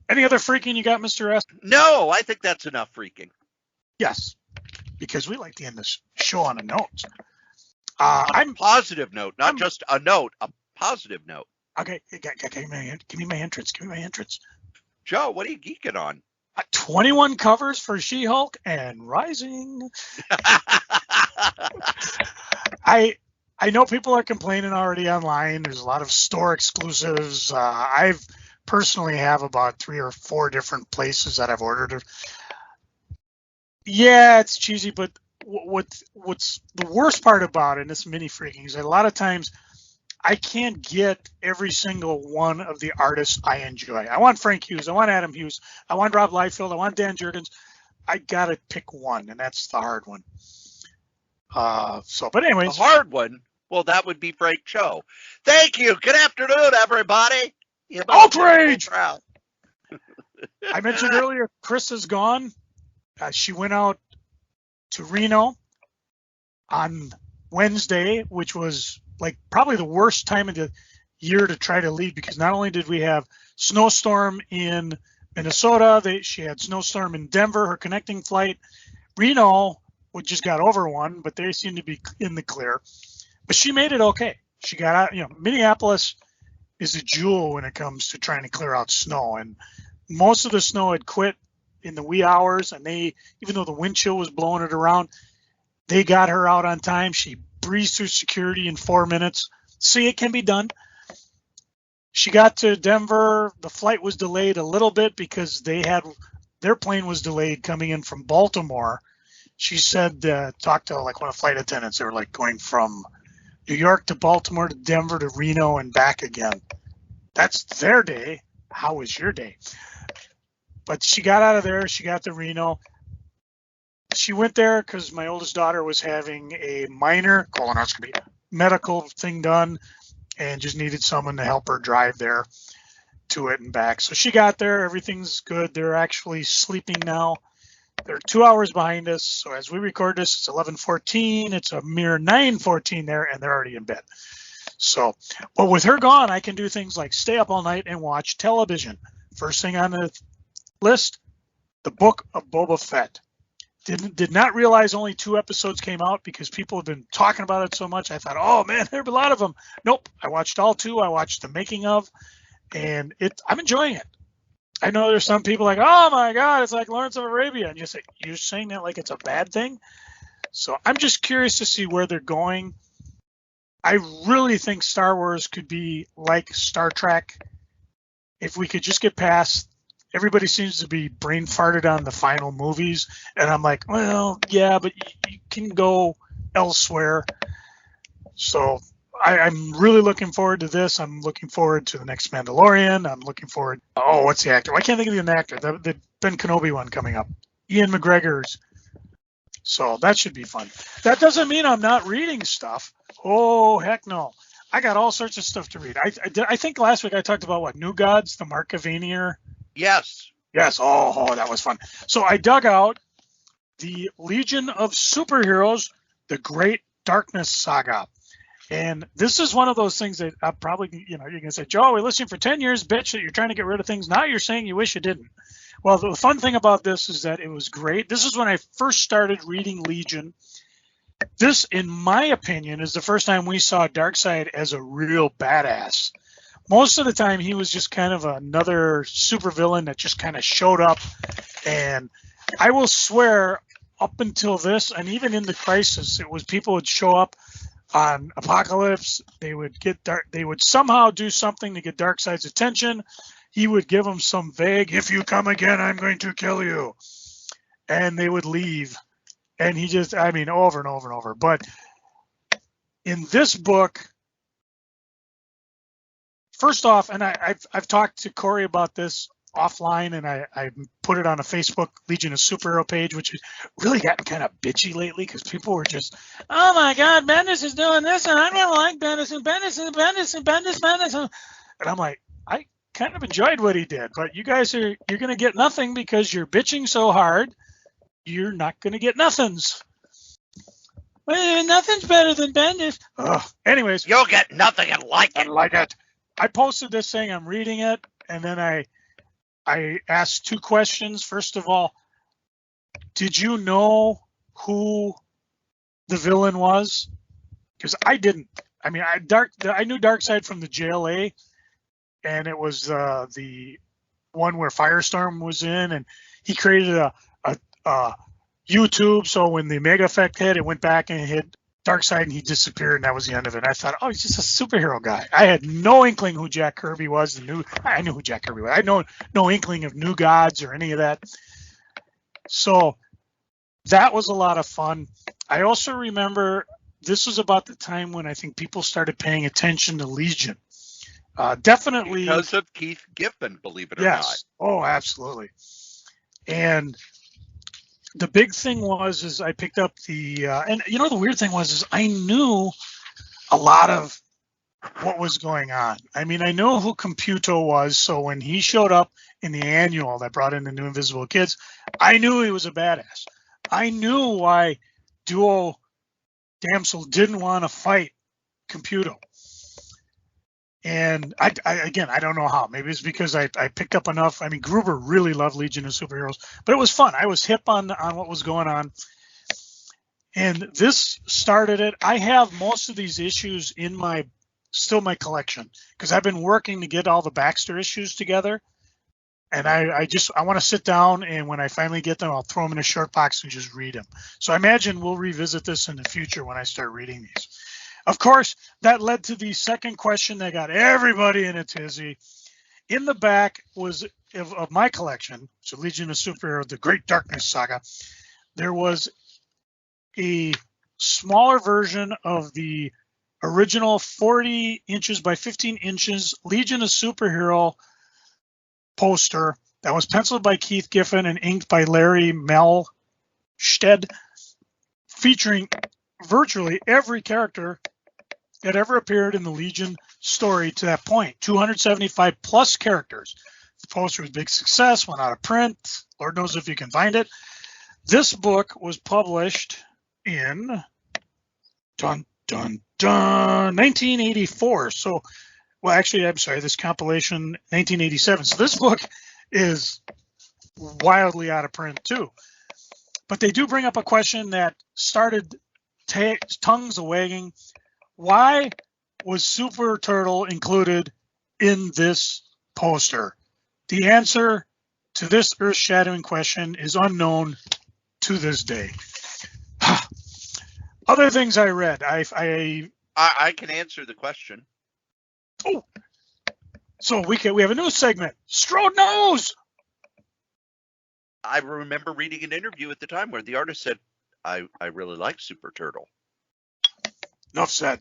Any other freaking you got, Mr. S? No, I think that's enough freaking. Yes, because we like to end this show on a note. I'm positive note, not just a note, a positive note. Okay, give me my entrance. Give me my entrance. Joe, what are you geeking on? 21 covers for She-Hulk and Rising. I know people are complaining already online. There's a lot of store exclusives. I've personally have about 3 or 4 different places that I've ordered it. Yeah, it's cheesy, but what's the worst part about it, and this mini freaking, is that a lot of times I can't get every single one of the artists I enjoy. I want Frank Hughes. I want Adam Hughes. I want Rob Liefeld. I want Dan Jurgens. I got to pick one, and that's the hard one. But anyways. The hard one? Well, that would be Frank Cho. Thank you. Good afternoon, everybody. Outrage! I mentioned earlier, Chris is gone. She went out to Reno on Wednesday, which was like probably the worst time of the year to try to leave, because not only did we have snowstorm in Minnesota, she had snowstorm in Denver, her connecting flight. Reno, we just got over one, but they seem to be in the clear. But she made it okay. She got out. Minneapolis is a jewel when it comes to trying to clear out snow, and most of the snow had quit in the wee hours, and even though the wind chill was blowing it around, they got her out on time. She breezed through security in 4 minutes. See, it can be done. She got to Denver. The flight was delayed a little bit because their plane was delayed coming in from Baltimore. She said, talked to like one of the flight attendants. They were like going from New York to Baltimore to Denver to Reno and back again. That's their day. How was your day? But she got out of there. She got to Reno. She went there because my oldest daughter was having a minor colonoscopy medical thing done and just needed someone to help her drive there to it and back. So she got there. Everything's good. They're actually sleeping now. They're 2 hours behind us. So as we record this, it's 11:14. It's a mere 9:14 there, and they're already in bed. So, but with her gone, I can do things like stay up all night and watch television. First thing on the list, the Book of Boba Fett. Did not realize only 2 episodes came out because people have been talking about it so much. I thought, oh man, there are a lot of them. Nope, I watched all 2. I watched the making of, and I'm enjoying it. I know there's some people like, oh my God, it's like Lawrence of Arabia, and you're saying that like it's a bad thing. So I'm just curious to see where they're going. I really think Star Wars could be like Star Trek if we could just get past. Everybody seems to be brain farted on the final movies, and I'm like, well, yeah, but you can go elsewhere. So I'm really looking forward to this. I'm looking forward to the next Mandalorian. I'm looking forward. Oh, what's the actor? I can't think of the actor. The Ben Kenobi one coming up. Ian McGregor's. So that should be fun. That doesn't mean I'm not reading stuff. Oh, heck no. I got all sorts of stuff to read. I think last week I talked about what? New Gods, the Mark Cavanier. Yes. Yes. Oh, that was fun. So I dug out the Legion of Superheroes, the Great Darkness Saga. And this is one of those things that I probably, you're going to say, Joe, we're listening for 10 years, bitch, that you're trying to get rid of things. Now you're saying you wish you didn't. Well, the fun thing about this is that it was great. This is when I first started reading Legion. This, in my opinion, is the first time we saw Darkseid as a real badass. Most of the time, he was just kind of another supervillain that just kind of showed up. And I will swear, up until this, and even in the Crisis, it was people would show up on Apocalypse. They would somehow do something to get Darkseid's attention. He would give them some vague, if you come again, I'm going to kill you. And they would leave. And he just, over and over and over. But in this book, first off, and I've talked to Corey about this offline, and I put it on a Facebook Legion of Superhero page, which has really gotten kind of bitchy lately because people were just, oh my God, Bendis is doing this, and I don't like Bendis, and Bendis. And I'm like, I kind of enjoyed what he did, but you're going to get nothing because you're bitching so hard. You're not going to get nothings. Well, nothing's better than Bendis. Anyways. You'll get nothing and like it. I like it. I posted this thing. I'm reading it. And then I asked 2 questions. First of all, did you know who the villain was? Because I didn't. I mean, I knew Darkseid from the JLA, and it was the one where Firestorm was in, and he created a YouTube. So when the Mega Effect hit, it went back and hit Darkseid, and he disappeared, and that was the end of it. I thought, oh, he's just a superhero guy. I had no inkling who Jack Kirby was. I knew who Jack Kirby was. I had no inkling of New Gods or any of that. So that was a lot of fun. I also remember this was about the time when I think people started paying attention to Legion. Definitely because of Keith Giffen, believe it or not. Yes. Oh, absolutely. And the big thing is I picked up and the weird thing is I knew a lot of what was going on. I mean, I know who Computo was, so when he showed up in the annual that brought in the new Invisible Kids, I knew he was a badass. I knew why Duo Damsel didn't want to fight Computo. And I don't know how. Maybe it's because I picked up enough. I mean, Gruber really loved Legion of Superheroes, but it was fun. I was hip on what was going on. And this started it. I have most of these issues in my collection because I've been working to get all the Baxter issues together. And I want to sit down, and when I finally get them, I'll throw them in a short box and just read them. So I imagine we'll revisit this in the future when I start reading these. Of course, that led to the second question that got everybody in a tizzy. In the back was of my collection, so Legion of Superheroes, the Great Darkness Saga. There was a smaller version of the original 40 inches by 15 inches Legion of Superhero poster that was penciled by Keith Giffen and inked by Larry Melstead, featuring virtually every character that ever appeared in the Legion story to that point. 275 plus characters. The poster was a big success, went out of print. Lord knows if you can find it. This book was published in 1984. So, well, actually, I'm sorry, this compilation, 1987. So this book is wildly out of print too. But they do bring up a question that started tongues a-wagging. Why was Super Turtle included in this poster? The answer to this earth-shattering question is unknown to this day. Other things I read, I can answer the question. Oh, so we have a news segment. Strode News. I remember reading an interview at the time where the artist said, I really like Super Turtle. Enough said.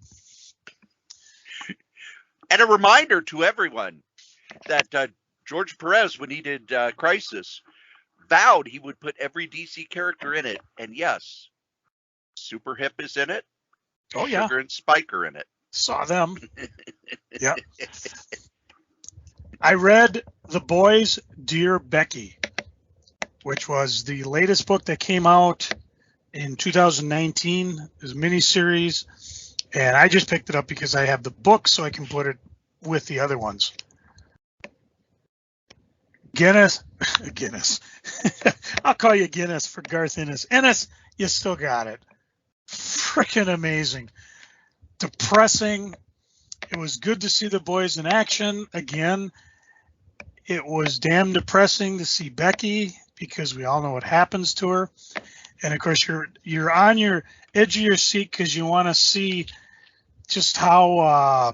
And a reminder to everyone that George Perez, when he did Crisis, vowed he would put every DC character in it. And yes, Super Hip is in it. Oh, yeah. Sugar and Spike are in it. Saw them. Yeah. I read The Boys, Dear Becky, which was the latest book that came out in 2019. It was a miniseries. And I just picked it up because I have the book so I can put it with the other ones. Guinness. I'll call you Guinness for Garth Ennis. Ennis, you still got it. Freaking amazing. Depressing. It was good to see the boys in action again. It was damn depressing to see Becky because we all know what happens to her. And of course, you're on your edge of your seat because you want to see just how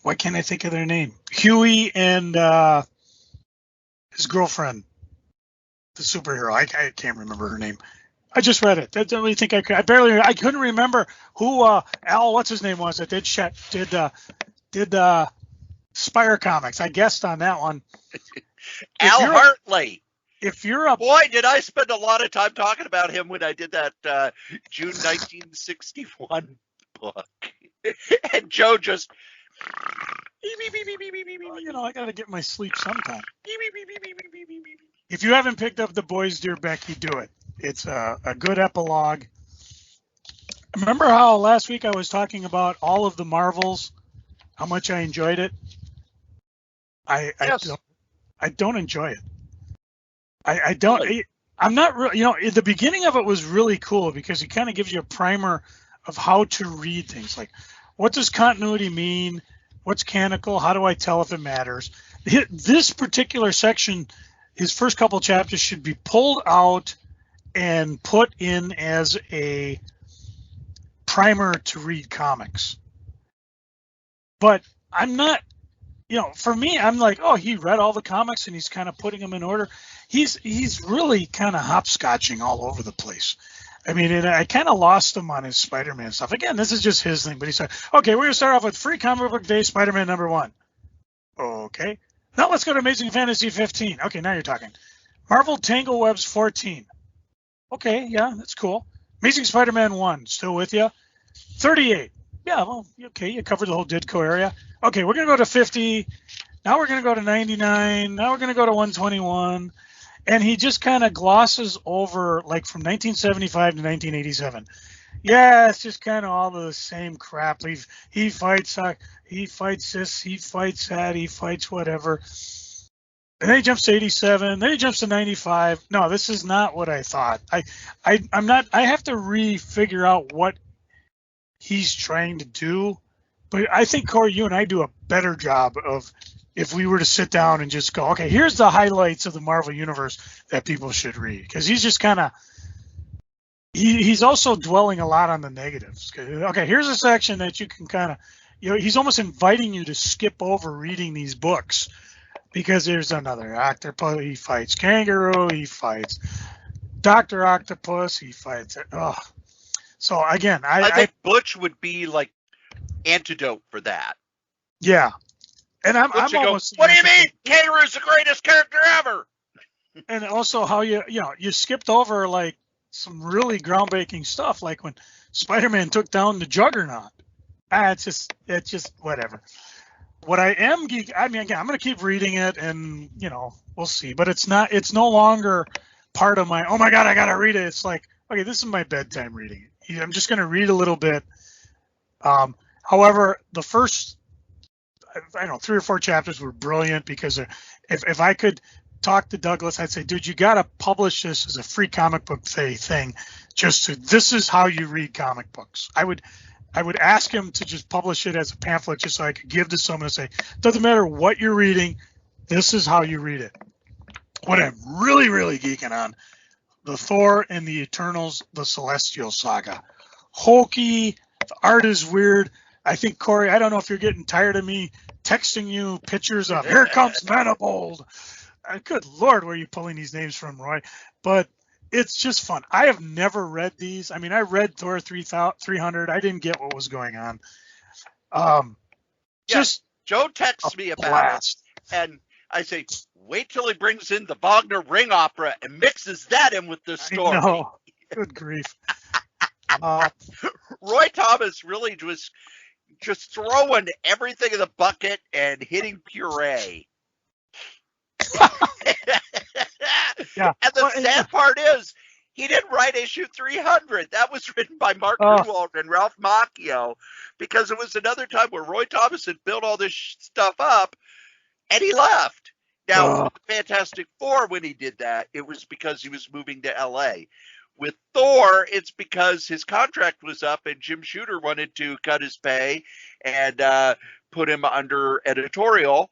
why can't I think of their name? Huey and his girlfriend, the superhero. I can't remember her name. I just read it. I don't really think I could. I couldn't remember who Al, what's his name was that did did Spire Comics. I guessed on that one. Al Hartley. If you're a boy, did I spend a lot of time talking about him when I did that June 1961 book. And Joe just. Well, I gotta get my sleep sometime. If you haven't picked up The Boys, Dear Becky, do it. It's a good epilogue. Remember how last week I was talking about all of the Marvels, how much I enjoyed it? Yes. I don't enjoy it. I don't. Really? I'm not really. The beginning of it was really cool because it kind of gives you a primer of how to read things. Like, what does continuity mean? What's canonical? How do I tell if it matters? This particular section, his first couple chapters should be pulled out and put in as a primer to read comics. But I'm not, for me, I'm like, oh, he read all the comics and he's kind of putting them in order. He's really kind of hopscotching all over the place. I mean, I kind of lost him on his Spider-Man stuff. Again, this is just his thing, but he said, okay, we're going to start off with Free Comic Book Day, Spider-Man #1. Okay. Now let's go to Amazing Fantasy 15. Okay, now you're talking. Marvel Tangle Webs 14. Okay, yeah, that's cool. Amazing Spider-Man 1, still with you? 38. Yeah, well, okay, you covered the whole Ditko area. Okay, we're going to go to 50. Now we're going to go to 99. Now we're going to go to 121. And he just kind of glosses over, like, from 1975 to 1987. Yeah, it's just kind of all the same crap. He fights this, he fights that, he fights whatever. And then he jumps to 87. Then he jumps to 95. No, this is not what I thought. I'm not. I have to refigure out what he's trying to do. But I think, Corey, you and I do a better job of if we were to sit down and just go, okay, here's the highlights of the Marvel Universe that people should read. Because he's just kind of, he's also dwelling a lot on the negatives. Okay, here's a section that you can kind of, he's almost inviting you to skip over reading these books. Because there's another octopus, he fights Kangaroo, he fights Dr. Octopus, he fights it. Oh. So again, I think Butch would be like antidote for that. Yeah. And I'm almost. What do you mean? Kangaroo's the greatest character ever. And also how you skipped over like some really groundbreaking stuff, like when Spider-Man took down the Juggernaut. It's just whatever. What I am again, I'm going to keep reading it and, we'll see. But it's no longer part of my, oh my God, I got to read it. It's like, okay, this is my bedtime reading. I'm just going to read a little bit. However, the first, 3 or 4 chapters were brilliant because if I could talk to Douglas, I'd say, dude, you got to publish this as a free comic book thing. This is how you read comic books. I would ask him to just publish it as a pamphlet just so I could give to someone and say, doesn't matter what you're reading, this is how you read it. What I'm really, really geeking on, the Thor and the Eternals, the Celestial Saga. Hokey, the art is weird. I think, Corey, I don't know if you're getting tired of me texting you pictures of, here comes Manifold. Good Lord, where are you pulling these names from, Roy? But it's just fun. I have never read these. I mean, I read Thor 300. I didn't get what was going on. Joe texts me about it, and I say, wait till he brings in the Wagner Ring Opera and mixes that in with the story. No, good grief. Roy Thomas really was just throwing everything in the bucket and hitting puree. Yeah. And the sad part is, he didn't write issue 300. That was written by Mark Gruwald and Ralph Macchio, because it was another time where Roy Thomas had built all this stuff up, and he left. Now, with the Fantastic Four, when he did that, it was because he was moving to L.A. With Thor, it's because his contract was up, and Jim Shooter wanted to cut his pay and put him under editorial.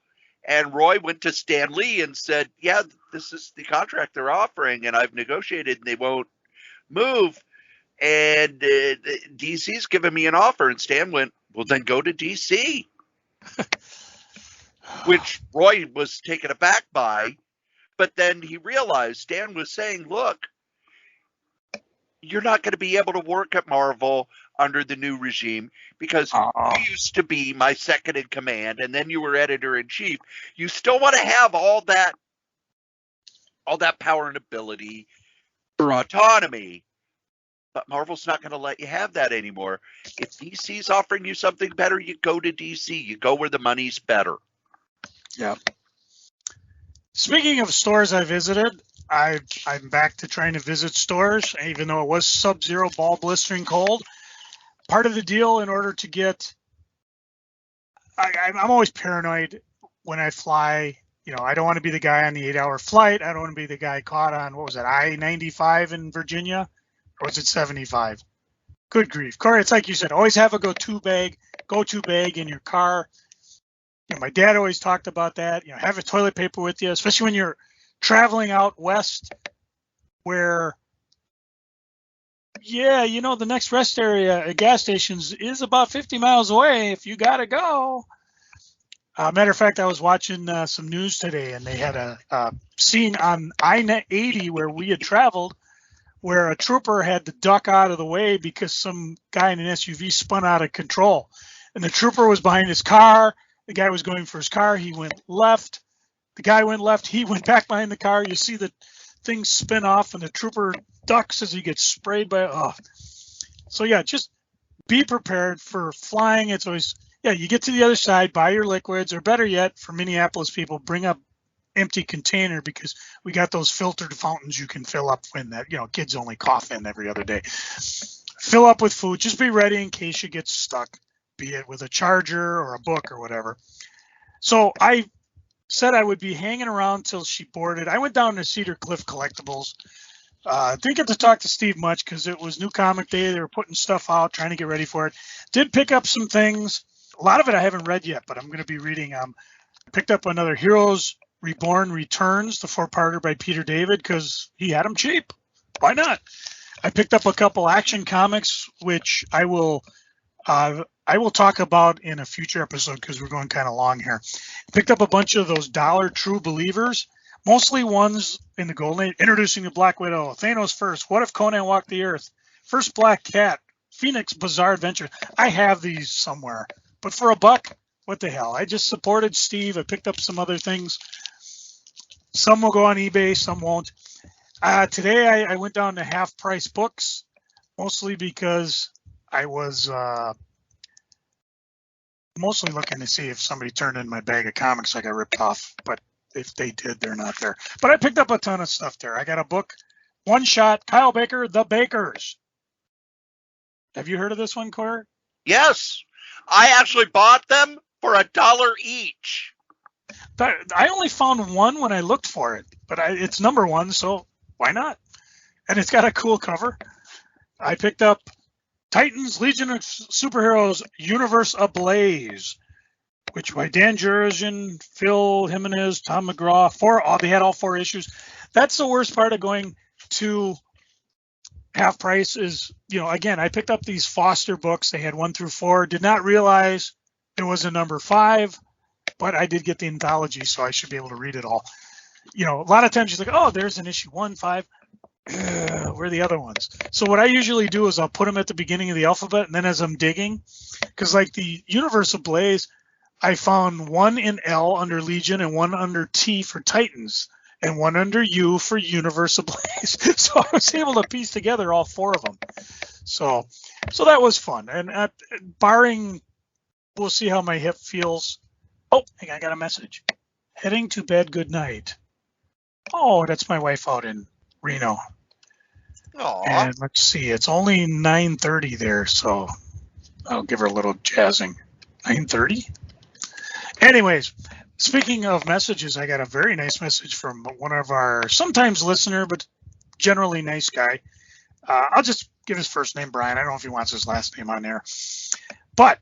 And Roy went to Stan Lee and said, yeah, this is the contract they're offering, and I've negotiated, and they won't move. And DC's given me an offer. And Stan went, well, then go to DC. Which Roy was taken aback by. But then he realized Stan was saying, look, you're not going to be able to work at Marvel. under the new regime because you used to be my second in command, and then you were editor-in-chief. You still want to have all that power and ability for autonomy, but Marvel's not going to let you have that anymore. If DC's offering you something better, you go to DC. You go where the money's better. Yeah. Speaking of stores I visited, I'm back to trying to visit stores, even though it was sub-zero ball blistering cold. Part of the deal in order to get, I'm always paranoid when I fly. You know, I don't want to be the guy on the 8-hour flight. I don't want to be the guy caught on, what was it, I-95 in Virginia? Or was it 75? Good grief. Corey, it's like you said, always have a go-to bag in your car. You know, my dad always talked about that. You know, have a toilet paper with you, especially when you're traveling out west where, yeah, you know, the next rest area at gas stations is about 50 miles away if you got to go. Matter of fact, I was watching some news today, and they had a scene on I-80 where we had traveled where a trooper had to duck out of the way because some guy in an SUV spun out of control. And the trooper was behind his car. The guy was going for his car. He went left. The guy went left. He went back behind the car. You see the thing spin off, and the trooper ducks as he gets sprayed by. So, yeah, just be prepared for flying. It's always, yeah, you get to the other side, buy your liquids, or better yet, for Minneapolis people, bring up empty container because we got those filtered fountains you can fill up when that, you know, kids only cough in every other day. Fill up with food. Just be ready in case you get stuck, be it with a charger or a book or whatever. So I said I would be hanging around till she boarded. I went down to Cedar Cliff Collectibles. Didn't get to talk to Steve much because it was New Comic Day. They were putting stuff out, trying to get ready for it. Did pick up some things. A lot of it I haven't read yet, but I'm going to be reading. Picked up another Heroes Reborn Returns, the 4-parter by Peter David, because he had them cheap. Why not? I picked up a couple Action Comics, which I will talk about in a future episode because we're going kind of long here. Picked up a bunch of those Dollar True Believers, mostly ones in the Golden Age, introducing the Black Widow, Thanos First, What If Conan Walked the Earth, First Black Cat, Phoenix Bizarre Adventure. I have these somewhere, but for $1, what the hell? I just supported Steve. I picked up some other things. Some will go on eBay, some won't. Today I went down to Half Price Books, mostly because I was mostly looking to see if somebody turned in my bag of comics I got ripped off. But if they did, they're not there. But I picked up a ton of stuff there. I got a book, One Shot, Kyle Baker, The Bakers. Have you heard of this one, Corey? Yes. I actually bought them for $1 each. I only found one when I looked for it, but it's #1, so why not? And it's got a cool cover. I picked up Titans, Legion of Superheroes, Universe Ablaze, which by Dan Jurgen, Phil Jimenez, Tom McGraw. They had all 4 issues. That's the worst part of going to Half Price is, you know, again, I picked up these Foster books. They had 1 through 4. Did not realize it was a #5. But I did get the anthology, so I should be able to read it all. You know, a lot of times you're like, oh, there's an issue 1, 5. Where are the other ones? So what I usually do is I'll put them at the beginning of the alphabet, and then as I'm digging, because like the Universe Ablaze, I found 1 in L under Legion and 1 under T for Titans and 1 under U for Universe Ablaze. So I was able to piece together all 4 of them. So that was fun. And barring, we'll see how my hip feels. Oh, hang on, I got a message. Heading to bed, good night. Oh, that's my wife out in Reno. Aww. And let's see, it's only 9:30 there, so I'll give her a little jazzing. 9:30? Anyways, speaking of messages, I got a very nice message from one of our sometimes listener, but generally nice guy. I'll just give his first name, Brian. I don't know if he wants his last name on there. But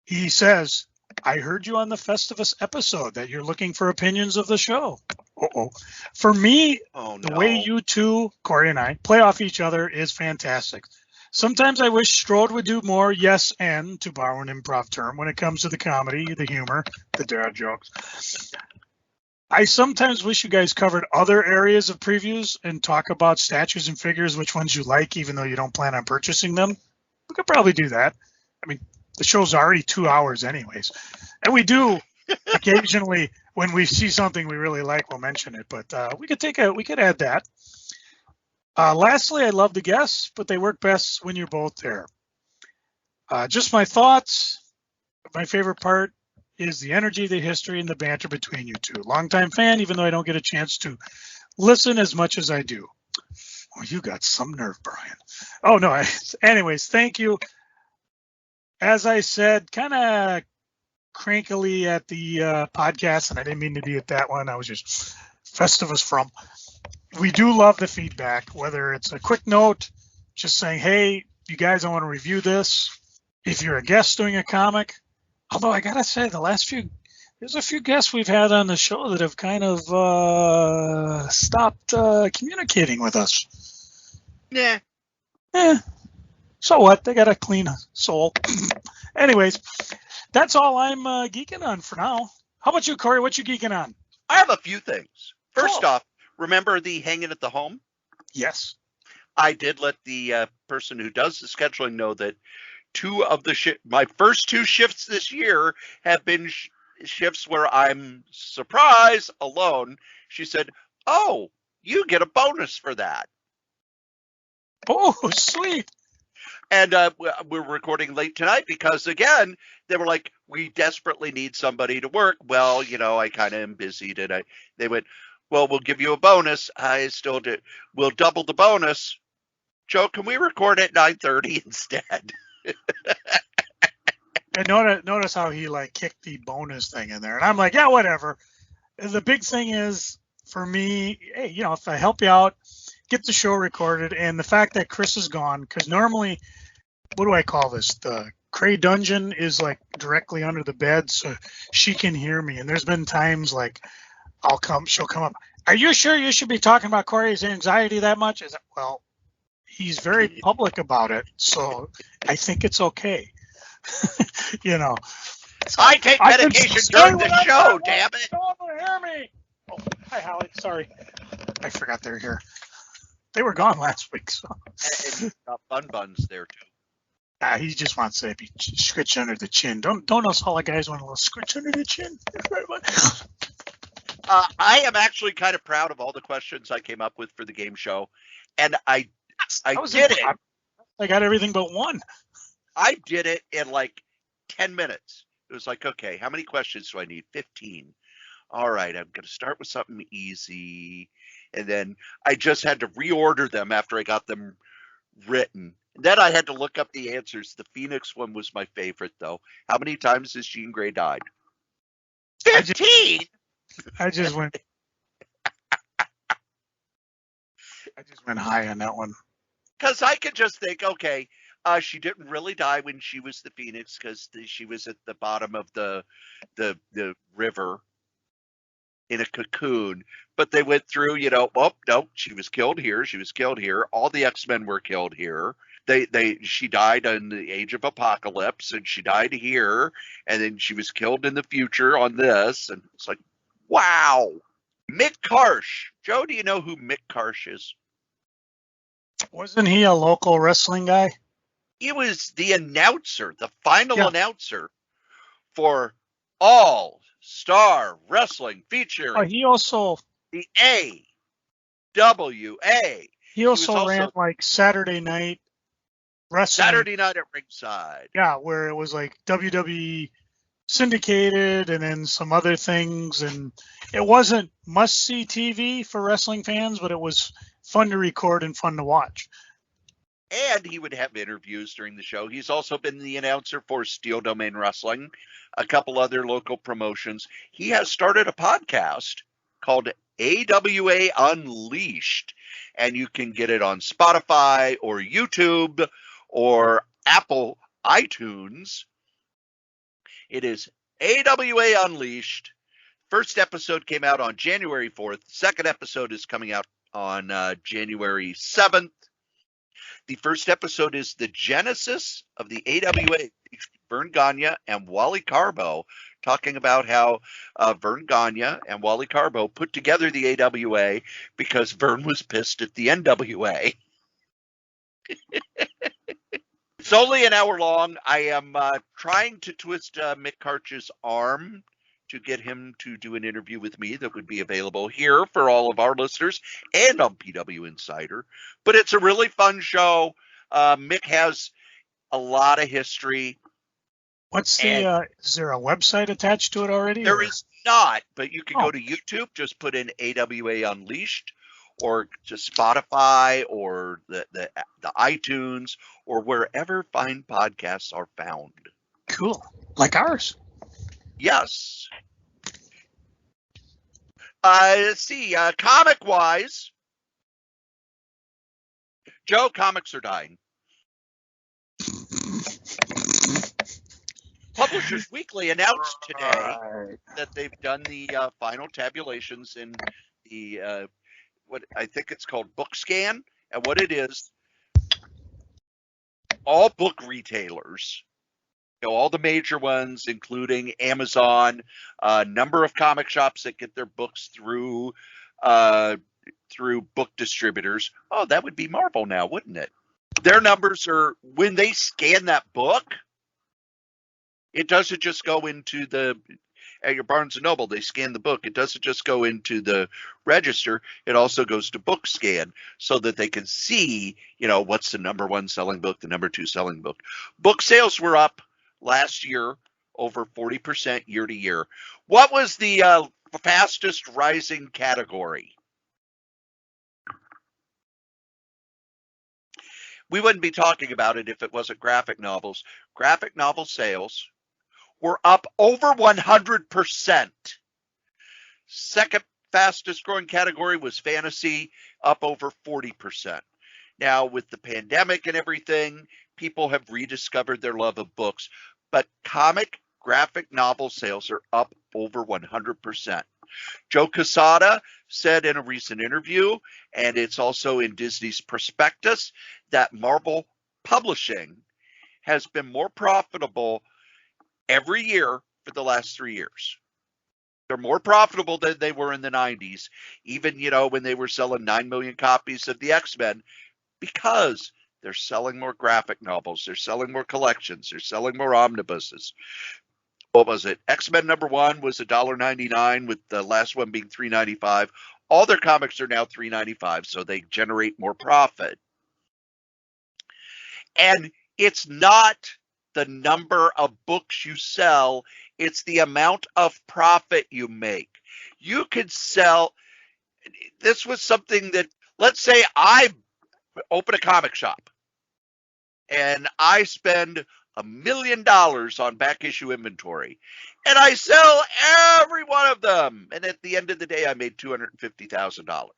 he says, I heard you on the Festivus episode that you're looking for opinions of the show. For me, the way you two, Corey and I, play off each other is fantastic. Sometimes I wish Strode would do more yes and, to borrow an improv term, when it comes to the comedy, the humor, the dad jokes. I sometimes wish you guys covered other areas of previews and talk about statues and figures, which ones you like, even though you don't plan on purchasing them. could probably do that. I mean, the show's already 2 hours anyways. And we do occasionally, when we see something we really like, we'll mention it. But we could add that. Lastly, I love the guests, but they work best when you're both there. Just my thoughts. My favorite part is the energy, the history, and the banter between you two. Longtime fan, even though I don't get a chance to listen as much as I do. Oh, you got some nerve, Brian. Oh, no. Anyways, thank you. As I said, kind of crankily at the podcast, and I didn't mean to be at that one. I was just Festivus from. We do love the feedback, whether it's a quick note, just saying, hey, you guys, I want to review this. If you're a guest doing a comic, although I got to say, there's a few guests we've had on the show that have kind of stopped communicating with us. Yeah. So what? They got a clean soul. Anyways, that's all I'm geeking on for now. How about you, Corey? What you geeking on? I have a few things. First Cool. off, remember the hanging at the home? Yes. I did let the person who does the scheduling know that my first 2 shifts this year have been shifts where I'm surprised alone. She said, "Oh, you get a bonus for that." Oh, sweet. And we're recording late tonight because, again, they were like, "We desperately need somebody to work." Well, I kind of am busy today. They went, "Well, we'll give you a bonus." I still do. We'll double the bonus. Joe, can we record at 9:30 instead? And notice how he kicked the bonus thing in there. And I'm like, yeah, whatever. And the big thing is for me, hey, if I help you out, get the show recorded, and the fact that Chris is gone, because normally, what do I call this? The Kray dungeon is directly under the bed, so she can hear me. And there's been times she'll come up. Are you sure you should be talking about Corey's anxiety that much? Well, he's very public about it, so I think it's okay. I take medication during the show, damn it. Don't hear me. Oh, hi, Holly. Sorry. I forgot they're here. They were gone last week, so. And Bun Bun's there, too. He just wants to be scratched under the chin. Don't us all the guys want a little scratch under the chin? I am actually kind of proud of all the questions I came up with for the game show, and I did it. I got everything but one. I did it in 10 minutes. It was okay, how many questions do I need? 15. All right, I'm going to start with something easy. And then I just had to reorder them after I got them written. And then I had to look up the answers. The Phoenix one was my favorite, though. How many times has Jean Grey died? 15! I just went high on that one. Because I could just think, okay, she didn't really die when she was the Phoenix because she was at the bottom of the river in a cocoon. But they went through, oh, no, she was killed here. She was killed here. All the X-Men were killed here. She died in the Age of Apocalypse, and she died here. And then she was killed in the future on this. And it's wow. Mick Karsh. Joe, do you know who Mick Karsh is? Wasn't he a local wrestling guy? He was the announcer, the final announcer for All Star Wrestling featuring he also the AWA. He also ran Saturday Night Wrestling. Saturday Night at Ringside. Yeah, where it was WWE syndicated and then some other things, and it wasn't must-see TV for wrestling fans, but it was fun to record and fun to watch. And he would have interviews during the show. He's also been the announcer for Steel Domain Wrestling, a couple other local promotions. He has started a podcast called AWA Unleashed, and you can get it on Spotify or YouTube or Apple iTunes. It is AWA Unleashed. First episode came out on January 4th. Second episode is coming out on January 7th. The first episode is the genesis of the AWA. Vern Gagne and Wally Carbo talking about how Vern Gagne and Wally Carbo put together the AWA because Vern was pissed at the NWA. It's only an hour long. I am trying to twist Mick Karch's arm to get him to do an interview with me that would be available here for all of our listeners and on PW Insider. But it's a really fun show. Mick has a lot of history. What's the, is there a website attached to it already? There or? is not, but you can go to YouTube, just put in AWA Unleashed, or to Spotify, or the iTunes, or wherever fine podcasts are found. Cool. Like ours. Yes. Let's see, comic-wise, Joe, comics are dying. Publishers Weekly announced today that they've done the final tabulations in the what I think it's called BookScan, and what it is, all book retailers, all the major ones, including Amazon, number of comic shops that get their books through book distributors. Oh, that would be Marvel now, wouldn't it? Their numbers are, when they scan that book, it doesn't just go into at your Barnes & Noble, they scan the book. It doesn't just go into the register. It also goes to BookScan so that they can see, what's the number one selling book, the number two selling book. Book sales were up last year over 40% year to year. What was the fastest rising category? We wouldn't be talking about it if it wasn't graphic novels. Graphic novel sales were up over 100%. Second fastest growing category was fantasy, up over 40%. Now, with the pandemic and everything, people have rediscovered their love of books, but comic graphic novel sales are up over 100%. Joe Quesada said in a recent interview, and it's also in Disney's prospectus, that Marvel Publishing has been more profitable every year for the last 3 years. They're more profitable than they were in the 90s, even, when they were selling 9 million copies of the X-Men, because they're selling more graphic novels, they're selling more collections, they're selling more omnibuses. What was it? X-Men #1 was $1.99, with the last one being $3.95. All their comics are now $3.95, so they generate more profit. And it's not the number of books you sell, it's the amount of profit you make. You could sell, this was something that, let's say I open a comic shop and I spend $1 million on back issue inventory, and I sell every one of them, and at the end of the day I made $250,000.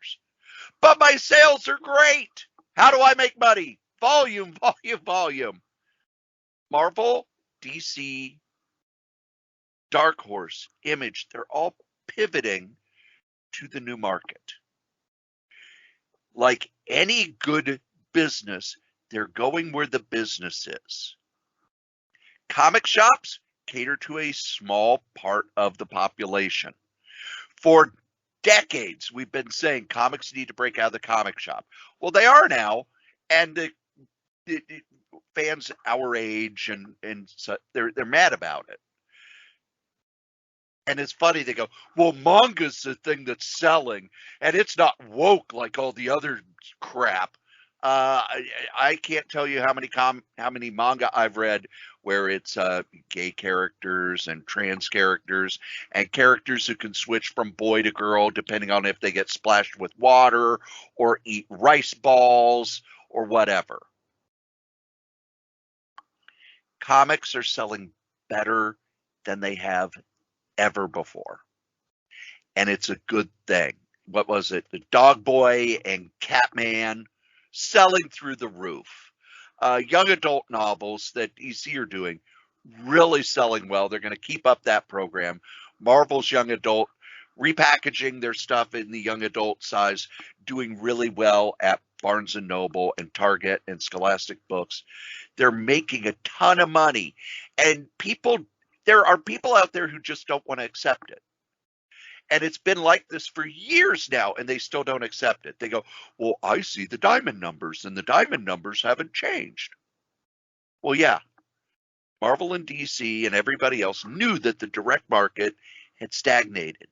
But my sales are great. How do I make money? Volume, volume, volume. Marvel, DC, Dark Horse, Image, they're all pivoting to the new market. Like any good business, they're going where the business is. Comic shops cater to a small part of the population. For decades, we've been saying comics need to break out of the comic shop. Well, they are now, and the fans our age and so they're mad about it. And it's funny, they go, well, manga's the thing that's selling, and it's not woke like all the other crap. I can't tell you how many manga I've read where it's gay characters and trans characters and characters who can switch from boy to girl depending on if they get splashed with water or eat rice balls or whatever. Comics are selling better than they have ever before, and it's a good thing. What was it? The Dog Boy and Catman selling through the roof. Young adult novels that EC are doing really selling well. They're going to keep up that program. Marvel's young adult repackaging their stuff in the young adult size, doing really well at Barnes & Noble and Target and Scholastic Books. They're making a ton of money, and there are people out there who just don't want to accept it. And it's been like this for years now, and they still don't accept it. They go, well, I see the diamond numbers, and the diamond numbers haven't changed. Well, yeah, Marvel and DC and everybody else knew that the direct market had stagnated.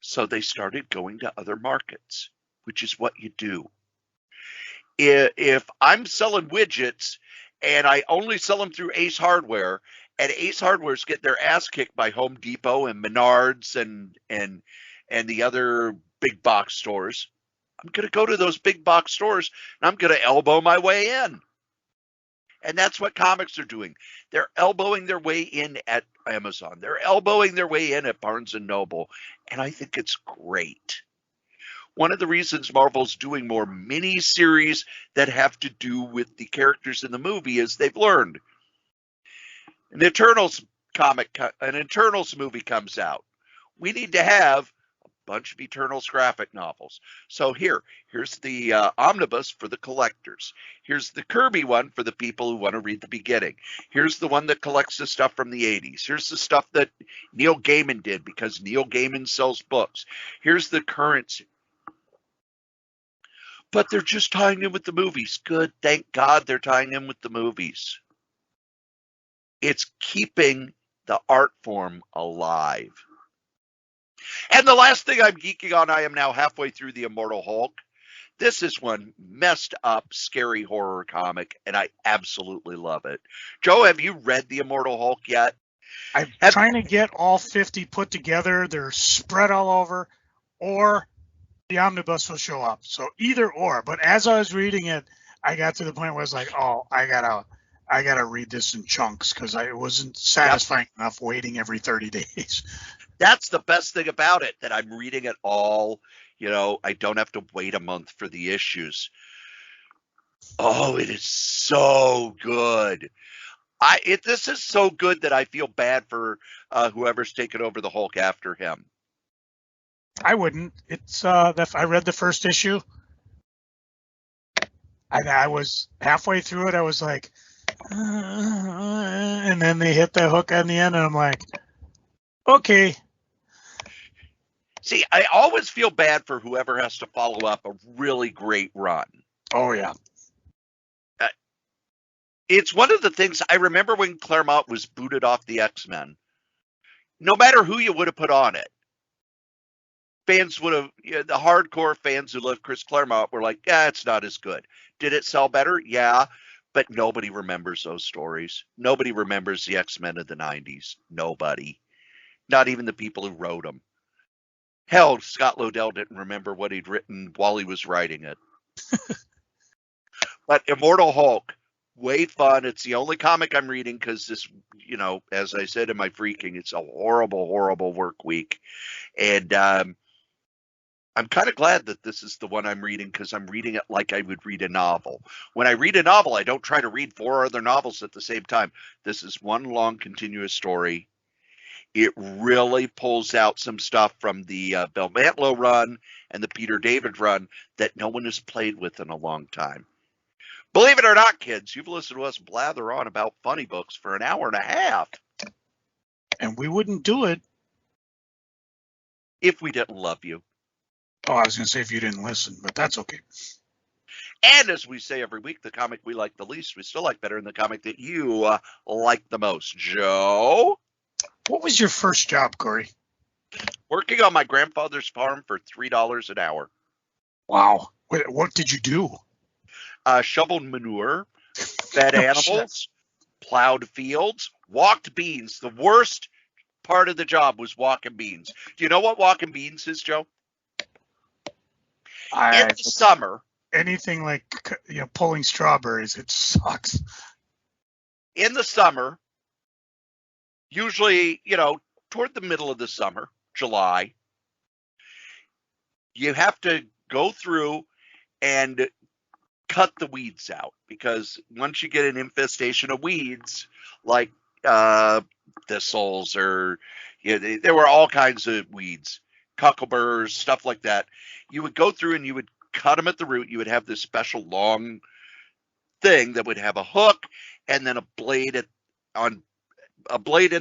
So they started going to other markets, which is what you do. If I'm selling widgets and I only sell them through Ace Hardware, and Ace Hardware's getting their ass kicked by Home Depot and Menards and the other big box stores, I'm going to go to those big box stores and I'm going to elbow my way in. And that's what comics are doing. They're elbowing their way in at Amazon. They're elbowing their way in at Barnes and Noble. And I think it's great. One of the reasons Marvel's doing more mini-series that have to do with the characters in the movie is they've learned. An Eternals movie comes out. We need to have bunch of Eternals graphic novels. So here's the omnibus for the collectors. Here's the Kirby one for the people who want to read the beginning. Here's the one that collects the stuff from the 80s. Here's the stuff that Neil Gaiman did because Neil Gaiman sells books. Here's the current. But they're just tying in with the movies. Good, thank God they're tying in with the movies. It's keeping the art form alive. And the last thing I'm geeking on, I am now halfway through The Immortal Hulk. This is one messed up, scary horror comic, and I absolutely love it. Joe, have you read The Immortal Hulk yet? I'm trying to get all 50 put together. They're spread all over, or the omnibus will show up. So either or. But as I was reading it, I got to the point where I was like, oh, I gotta read this in chunks because it wasn't satisfying enough waiting every 30 days. That's the best thing about it, that I'm reading it all. I don't have to wait a month for the issues. Oh, it is so good. This is so good that I feel bad for whoever's taken over the Hulk after him. I wouldn't. It's I read the first issue, and I was halfway through it. I was like, and then they hit the hook on the end, and I'm like, okay. See, I always feel bad for whoever has to follow up a really great run. Oh, yeah. It's one of the things I remember when Claremont was booted off the X-Men. No matter who you would have put on it, fans would have, the hardcore fans who loved Chris Claremont were like, yeah, it's not as good. Did it sell better? Yeah. But nobody remembers those stories. Nobody remembers the X-Men of the 90s. Nobody. Not even the people who wrote them. Hell, Scott Lobdell didn't remember what he'd written while he was writing it. But Immortal Hulk, way fun. It's the only comic I'm reading because this, as I said in my Freaking, it's a horrible, horrible work week. And I'm kind of glad that this is the one I'm reading because I'm reading it like I would read a novel. When I read a novel, I don't try to read 4 other novels at the same time. This is one long, continuous story. It really pulls out some stuff from the Bill Mantlo run and the Peter David run that no one has played with in a long time. Believe it or not, kids, you've listened to us blather on about funny books for an hour and a half. And we wouldn't do it if we didn't love you. Oh, I was going to say if you didn't listen, but that's okay. And as we say every week, the comic we like the least, we still like better than the comic that you like the most. Joe? What was your first job, Corey? Working on my grandfather's farm for $3 an hour. Wow. What did you do? Shoveled manure, fed animals, plowed fields, walked beans. The worst part of the job was walking beans. Do you know what walking beans is, Joe? In the summer. Anything like pulling strawberries, it sucks. In the summer, usually, toward the middle of the summer, July, you have to go through and cut the weeds out, because once you get an infestation of weeds, like thistles or there were all kinds of weeds, cucumber, stuff like that, you would go through and you would cut them at the root. You would have this special long thing that would have a hook and then a blade in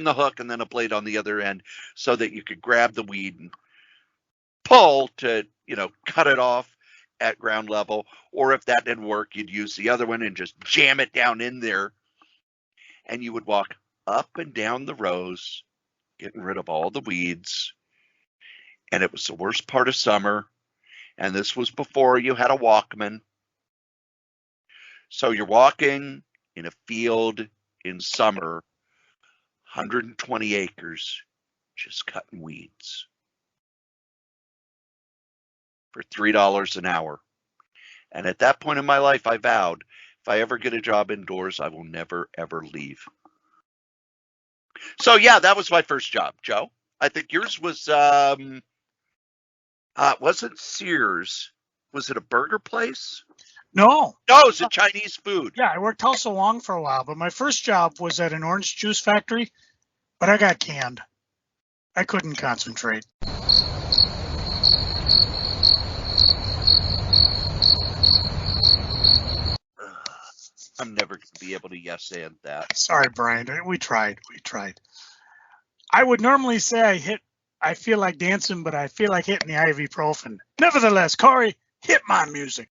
the hook and then a blade on the other end, so that you could grab the weed and pull to cut it off. at ground level, or if that didn't work, you'd use the other one and just jam it down in there, and you would walk up and down the rows, getting rid of all the weeds. And it was the worst part of summer, and this was before you had a Walkman. So you're walking in a field in summer, 120 acres, just cutting weeds for $3 an hour. And at that point in my life, I vowed, if I ever get a job indoors, I will never, ever leave. So yeah, that was my first job, Joe. I think yours was, wasn't Sears. Was it a burger place? No. No, it was a Chinese food. Yeah, I worked House of Long for a while, but my first job was at an orange juice factory, but I got canned. I couldn't concentrate. I'm never going to be able to yes and that. Sorry, Brian. We tried. I would normally say I feel like dancing, but I feel like hitting the ibuprofen. Nevertheless, Corey, hit my music.